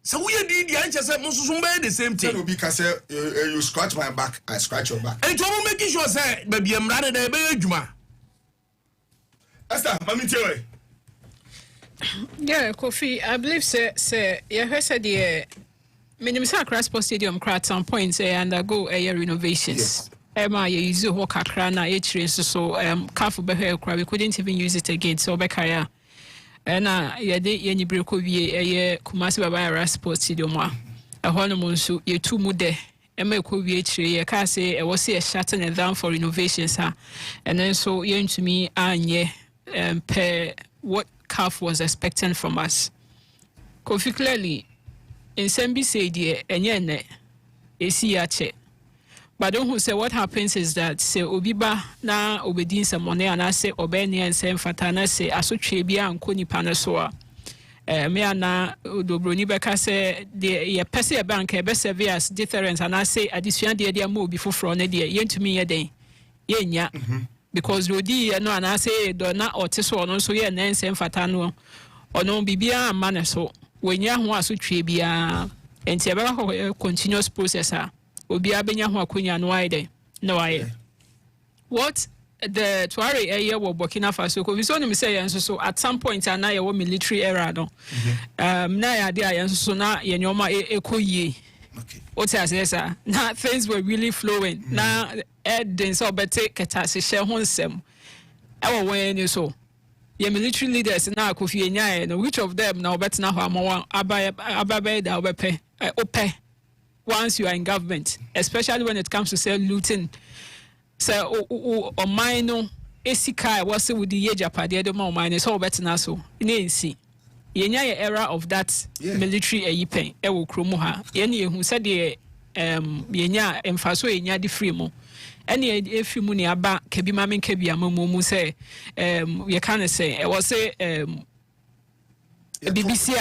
So we did the answer said the same thing. Because you scratch my back, I scratch your back. And you making sure say baby I'm rather than Juma. Esther, mami tell Yeah, Kofi, I believe say you heard said the Minimum Cross Sport Stadium at some point undergo a renovations. Yes. Emma, you use your Hokakra na so careful behavior we couldn't even use it again, so Bekaya. And ye breko wie Kumasi Baba Sports Stadium a hono so ye 2 mu de Emma ko wie chire ye ka say e was a shutting and down for renovations ha and then so ye to me anye per what CAF was expecting from us. Kofi clearly in Sembi say die enye ne esi ache. But don't who say what happens is that say obiba na obedin some money and I say obeni and say fatana say asotwe bia anko nipa no so a me ana odobroni beka say the ye pese bank e be serve as deterrent and I say addition de mo bi foforo na de yentumi ye den ye nya because rodi no and I say do na otiso no so ye nan say fatano ono bibia ama ne so wenya ho asotwe bia enti e be continuous process a obi abenya ho akonya no wide no why what the Tuare area wo Burkina Faso ko viso ni say yenso so at some point na ye wo military era no na ya de yenso so na ye nyoma ekoyie what I say sir na things were really flowing na den so bete keta se she ho nsem e wo wen ni so ye military leaders na Kofi enya no which of them na obetna ho amawa ababe da obepe ope once you are in government, especially when it comes to say looting, say or mine esika was with the Japade the more mine so better now so see yenya era of that military eyipen e wo kromo ha ye who said the yenya emfaso yenya di free mo any efi mu ne aba kebi mamen kebi amamu say you can say e was say BBC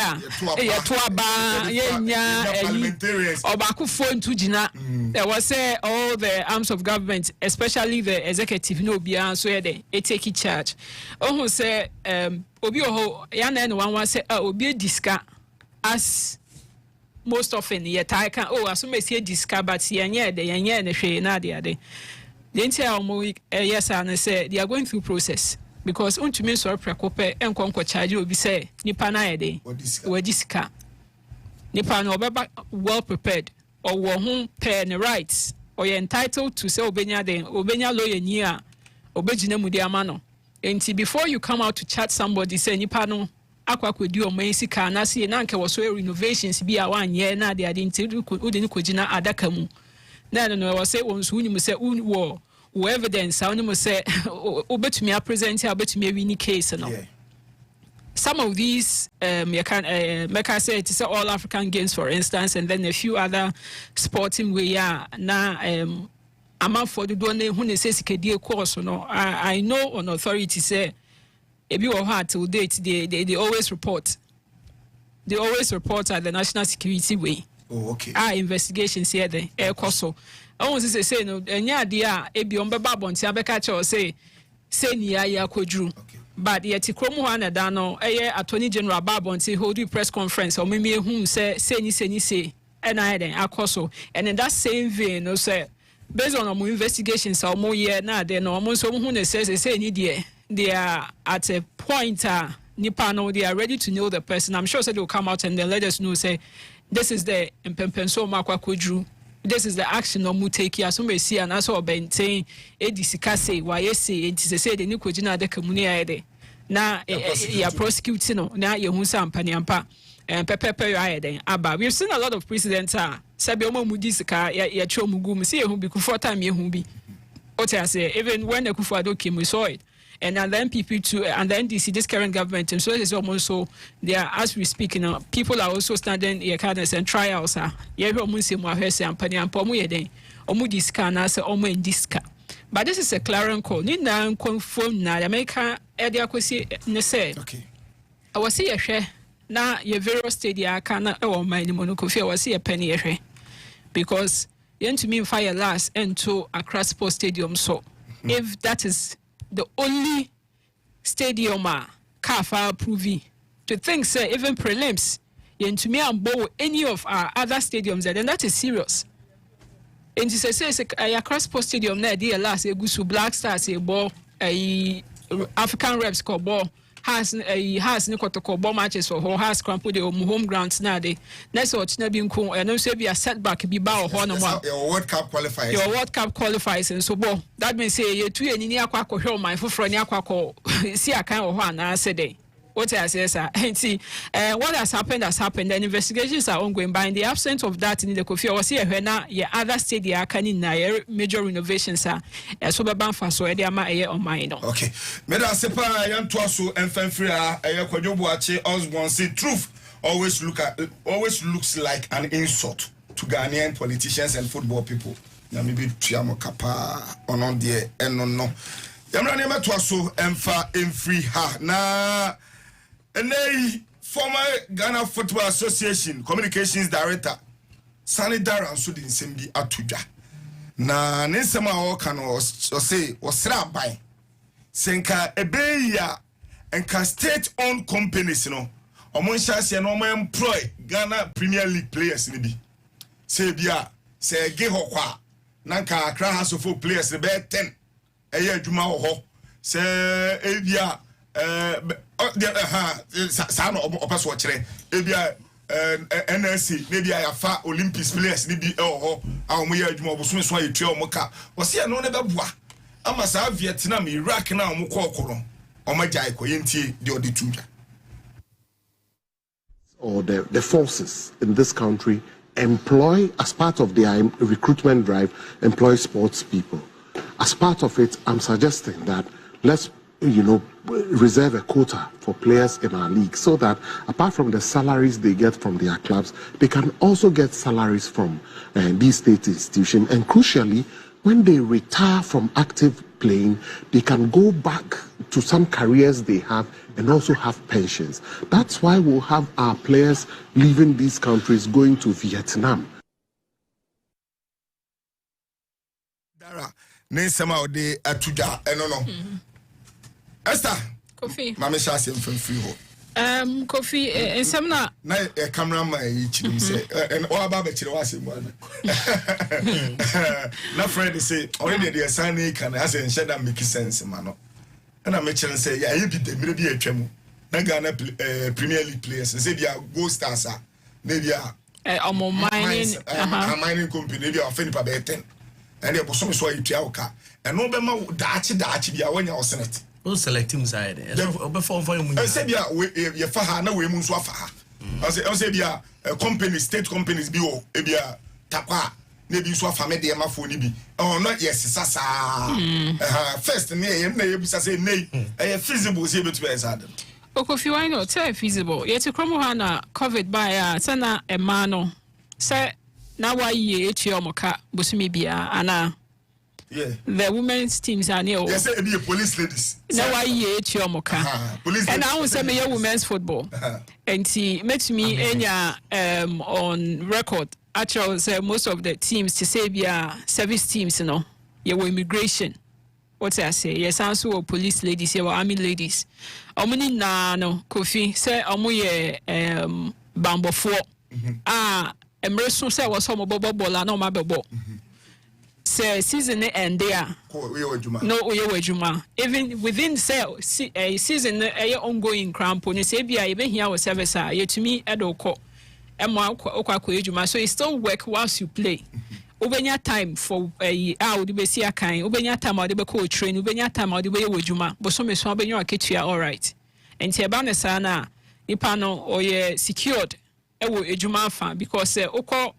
there was say all the arms of government, especially the executive, no be so they take charge. Oh say obi oho yana no one say obi diska as most often ye taika assume see disca but yenye the hwe na de ade the entire yes and say they are going through process because untumi so prekope enkonko charge obi say nipa na yede we disca nipa no obeba well prepared or wo ho pay the rights or you entitled to say obenya lawyer ni a obegina mu de amano enti before you come out to chat somebody say nipa no akwakodi o man sika na se na nke wo so renovations bi a wanye na de ade nti udi ni kogina adaka mu na no wo say won so uni say wo evidence a uni mu say obetumi a present a obetumi win case no some of these you can make I say it's all African games for instance and then a few other sporting way na amount for the one who necessity kedie course no I know on authority say if you are hard to date they always report at the national security way investigations here the air coso I want to say no enya dia ebi on beba bonti abeka che say ni ya kwadru but yet kromo ha na da no attorney general babonti hold a press conference or me hu say ni and I then akoso and in that same vein no say based on our investigations or more year na then no mo so hu ne say ni there they are at a point nipa no they are ready to know the person. I'm sure they will come out and then let us know say this is the impempenso makwa kwadru this is the action no mu take here so me see and also obtain edisika say why say it is say the ni kogina de kamuni ayede na ya prosecute no na ye hu sa ampaniampa pepepe ayede aba we've seen a lot of precedents sabi omo mu disika ya cho mu gu mu see hu bi ku for time ye hu bi otia say even when the Kufuado came we saw it and then people too and then NDC this current government and so it's almost so they are as we speak now people are also standing here kindness and trials yeah we say mo ahwese ampani ampo mo yeden omo disika na say omo indiska but this is a clarion call ni na confirm na America e dey akosi ne say okay I was see hwe na ye various stadia aka na e wo man ni mo no Kofi I was see penny hwe because you to me fire last into Accra Sports Stadium so if that is the only stadium Kafa proving to think say even prelims to me and bow any of our other stadiums then that is serious. And just say Accra Sports Stadium na dey last a Gusu Black Stars a ball a African Reps call ball has ni kotoko ball matches for has crampo the home grounds na dey next watch na bi nko and no say be a setback bi ba ho no ma your World Cup qualifiers and so ball that means say you two ni akwa kohwe my foforo ni akwa see akan ho ana say dey what I say sir see what has happened and investigations are ongoing but in the absence of that in the Kofi was here na ye other stadia can na major renovations so be ban fa so e dey ama on mine no okay me da sepa yan to so enfamfiri kwadwobu ache Osborn say truth always looks like an insult to Ghanaian politicians and football people na maybe tuamo kapa onon de enono yamra ne meto so emfa emfiri ha na former Ghana Football Association Communications Director Sani Daran so di nsem atuja na ne nsem a o kan o say osra ban senka ebeya enka state owned companies no omo nhyase no omo employ Ghana Premier League players ni bi say bia say ge hokwa nanka Accra House of Players be 10 eye adwuma ho say ebia sa no opeso kire ebia NSC maybe I fa Olympics players ni bi ho awon ye adwuma oboso so ayetua omoka wose no ne beboa ama sa Vietnam Iraq na omko okoro omajai ko yentie de odituja or the forces in this country employ as part of their recruitment drive employ sports people. As part of it, I'm suggesting that let's reserve a quota for players in our league so that apart from the salaries they get from their clubs, they can also get salaries from these state institutions. And crucially, when they retire from active playing, they can go back to some careers they have and also have pensions. That's why we'll have our players leaving these countries going to Vietnam. Dara, Nesama de Atuja, no. Esther, Kofi. Mama Shasi from free. Kofi, and some na cameraman each say, and all about the Chilwasi one. Na friend say, already the Sunday can has and shed and make sense, man. And I mentioned say, yeah, you be the maybe a tremor. Na Ghana Premier League players, say, be a Gold Stars, maybe a mining company, maybe a friend by 10. And there was some sort of Tiauka. And no Bema Dachi be a when you're Senate. Who select him side? Before for you. I said, yeah, you faha no way Munswafa. I said, yeah, companies, state companies, bio, ebia, tapa, maybe Swafa made the Amafoni be. Oh, not yes, Sasa. First, nay, say, nay, feasible, is able to be as Adam. Kofi, why not? Say feasible. Yet to Cromohana covered by Sana Emano. Say, now why ye Chiomoka, Busumibia, Anna. Yeah. The women's teams are near. Yes, be a police ladies. Now I hear Chiomoka. And I was saying women's football. And he met me on record. Actually, say most of the teams to say be service teams, you know, you were immigration. What I say, yes, also police ladies, you were army ladies. Omuni na no Kofi say omuye bambo fo. Emreso say was some bobo bola no mabebo. Say season end there. No, we juma. Even within say a season ongoing cramp. You say be even here with service. You to me edoko. So it still work whilst you play. Ubenya time for a would be see a kind. Ubenya time or the coach train. Ubenya time or the way with juma. But some is one benyo kitchen all right. And Tiabana sana ipano or ye secured. Ewo ejuma fan because oko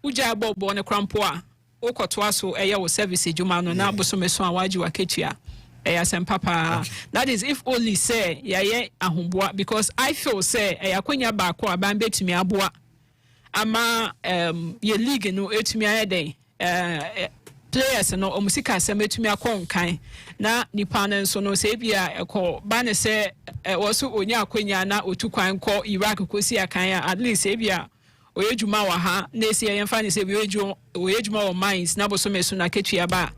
uja bobo on a crampoa. Oko twaso eya service ejuma no na boso meso awaji wa ketua eya sem papa. That is if only say ye ahomboa because I feel say eya kwanya ba ko aban betumi aboa ama ye league no etumi ayede players no omusika sem etumi akonkan na nipa no so no say bia ekọ ba ne say woso onya akwanya na otukwan kọ Iraq kosi akan at least say bia oyejuma wa ha na esi yemfa ne se oyejuma wa mines na boso meso na ketua ba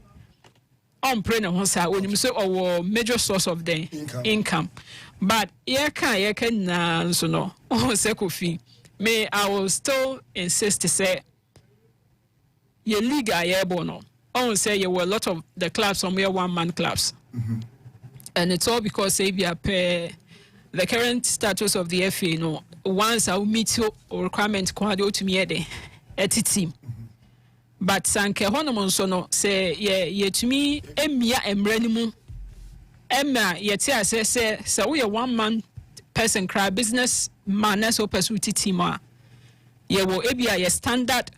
on pray na ho sa onim se owo major source of the income but ye can na so no o se Kofi me I will still insist to say ye league aye bono on say you were a lot of the clubs some were one man clubs and it's all because say be the current status of the FA, you know, once I will meet your requirement to me at team. But Sanke Honomon sono say ye to me emia emrenimu emma yet say so we a 1 man person cry business man so pursuit team ye wo ebia ye standard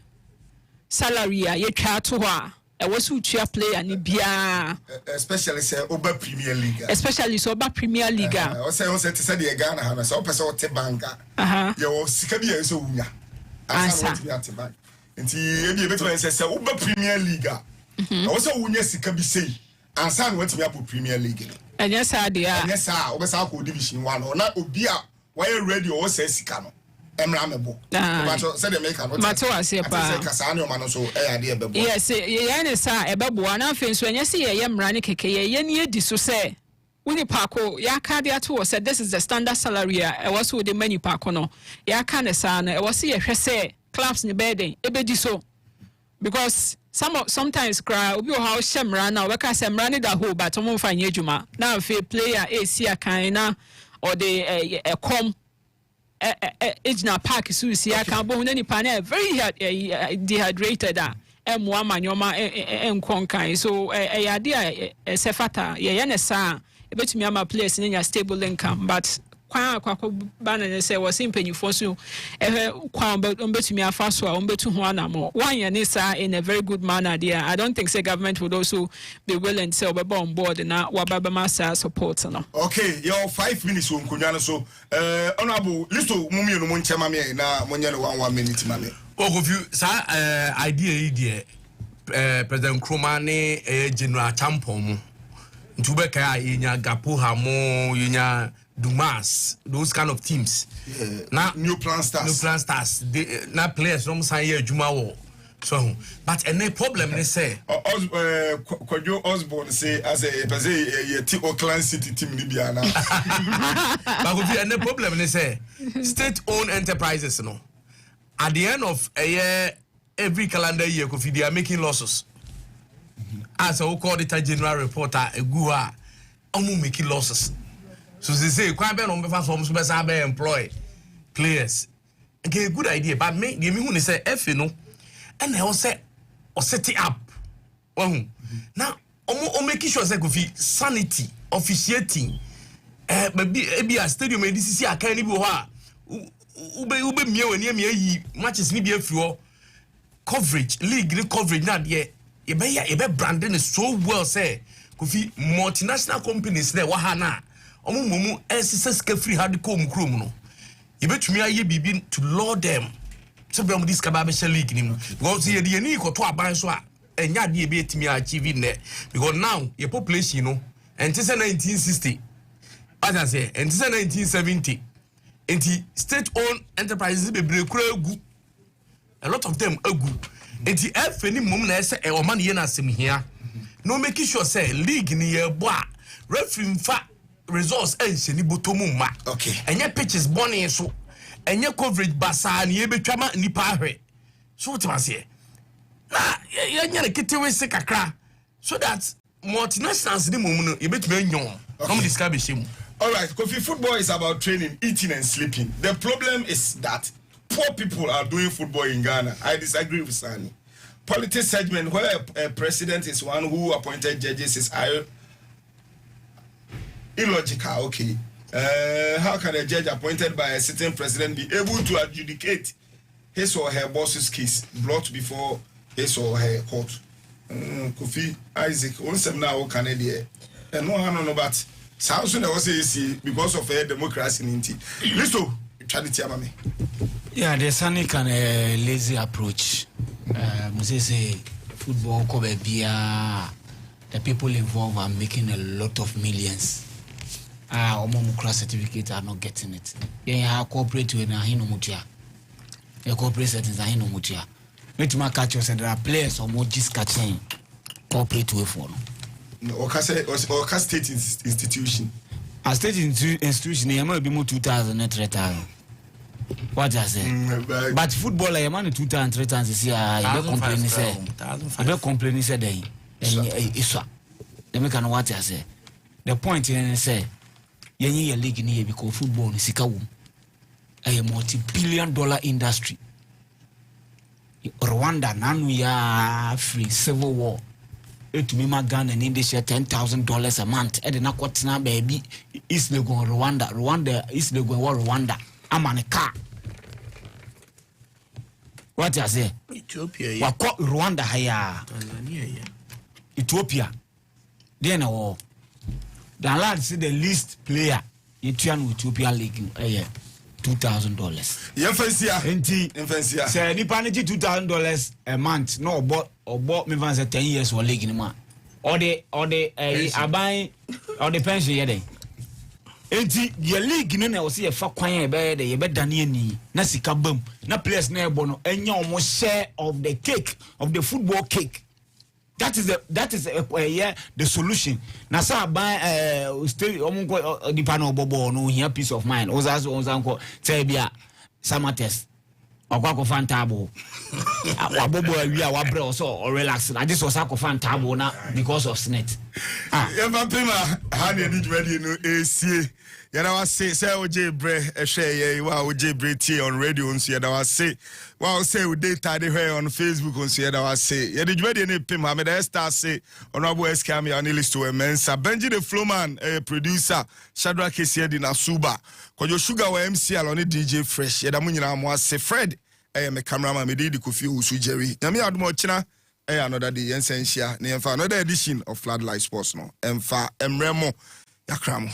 salary ye twa to ha e was who player ni bia especially say Oba Premier League. Especially so Oba Premier League. I say to say the Ghana ha so person te banka. You will sika bia so unya. Asa want to be at bank. Nti e bi beto say Oba Premier League. I was so unya sika bi say. Asa want to be up Premier League. And yes dia. Yes sir, Oba sa ko division 1 or na obi a why ready or say sika no. Emramebo. But said the maker not. Mato ase pa. Yes, ye sa ebebo na afin so anya se ye mra ne keke ye ne edi so say woni pako ya ka dia to said this is the standard salary e was with the many pako no ya ka ne sa no e was ye hwe say clubs ne beden ebedi so because sometimes cry obi o how shemra na we ka semra ne da ho but mo fa nya adwuma na afi player e si akan na or the come ejina park so si aka bo na nipa na very dehydrated emwa manyoma enkonkan so yade a sefata ye ne sa ebetumi ama place nya stable income but kwa bana ne say was impanyfo so kwa betumi afa so a betu ho anamo one ye ne sa in a very good manner there. I don't think say government would also be willing to be on board na wababa masa support no. Okay, your 5 minutes on kunyan so honorable listo mumie no monchema me na monye no 1 minute mame. Kofi sa idea idea President Nkrumah ne General Champon ntubeka yenya gapo ha mo yenya Dumas, those kind of teams. Now new plan stars. They, now players from Sanya Jumawo. So, but any problem they say. Kojo Osborne say as a Oakland City team Libiana. But would be any problem they say. State-owned enterprises, no. At the end of a year, every calendar year, Kofi, they are making losses. As a call it a general reporter, a gua, making losses. So they say, quite bad on the first forms, but I employ players. Okay, good idea, but me, the me say, F, you know, and they all say, or set it up. Now, making sure that Kofi sanity, officiating, maybe a stadium, this is a kind of ube me when you matches ni be for coverage, league coverage, not yet. You be branding is so well say Kofi multinational companies there wahana mumu SSS free hard come chrome no you bet me aye bibi to law them so be this kababesha league ni because ye de ni ko to aban so a enya de be etimi achieve there because now your population no and 1960 as I say and 1970 and state-owned enterprises be break a lot of them agu and the F any mum na say e man ye na asem here no making sure say league ni ye bo a referee fa results ense ni botomu ma okay enye pitches bonnie so enye coverage basa ni e betwama nipa ahwe so what was here na ye nya ketewe se kakra so that multinationals ni mum no ye betuma nyon no describe be shemu. All right, Kofi, football is about training, eating and sleeping. The problem is that poor people are doing football in Ghana. I disagree with Sani. Politics segment where a president is one who appointed judges is illogical. Okay, how can a judge appointed by a sitting president be able to adjudicate his or her boss's case brought before his or her court? Kofi Isaac, once now Canada, and no one know about. Sounds when I was say because of a democracy in Inti. Listo, try to tell me. Yeah, there's a lazy approach. Say football cover beer. The people involved are making a lot of millions. Cross certificate are not getting it. Yeah, corporate with Hinomutia. The corporate settings are Hinomutia. Which my catcher said there are players or more just catching corporate way for. Or state institution. A state institution, you might be more 2,000 and 3,000. What I say? But football, I am only 2,000 3,000 this year. I be complaining say. I be complaining say day. Iswa. They make an what I say. The point is say, yenye league ni because football is sikawu. A multi-billion-dollar industry. Rwanda nanu ya free civil war. To me, my gun and English $10,000 a month. I didn't know now, baby. East Legon, Rwanda, East Legon, Rwanda. I'm on a car. What I say? Ethiopia. What call Rwanda higher? Ethiopia. Then all. The lad see the least player. Ethiopia League. $2,000. Yeah, say ni panity $2,000 a month. No, bought me for 10 years or league in man. Or the abai or the pension yede. Enti your league no na see a fuck kwan be you better than ni na sika bam na players na ebo enya almost share of the cake of the football cake. That is the solution. Na sa buy stay omunko di panel bobo no here peace of mind. Ozazo onzanko tebia samates. Okwako fantabo. Wabobo awia wabre so relax. I just was akọ fantabo na because of snet. Yeva prima hani di dwedi no esie. Yada was say OJ bre ehwe wa OJ bre tie on radio on yada was say wa say we data dey here on Facebook on yada was say yada dwedi no pim ha me the star say honorable SK me on list to Mensa Benji the Flowman producer Shadrack Kesiedi na Suba Kojo Sugar wa MC alone DJ Fresh yada mu nyina mo ase Fred me cameraman me di Kofi Owusu Jerry nyame adomo china another day yensensia na another edition of Floodlight Sports no emfa emremo yakramo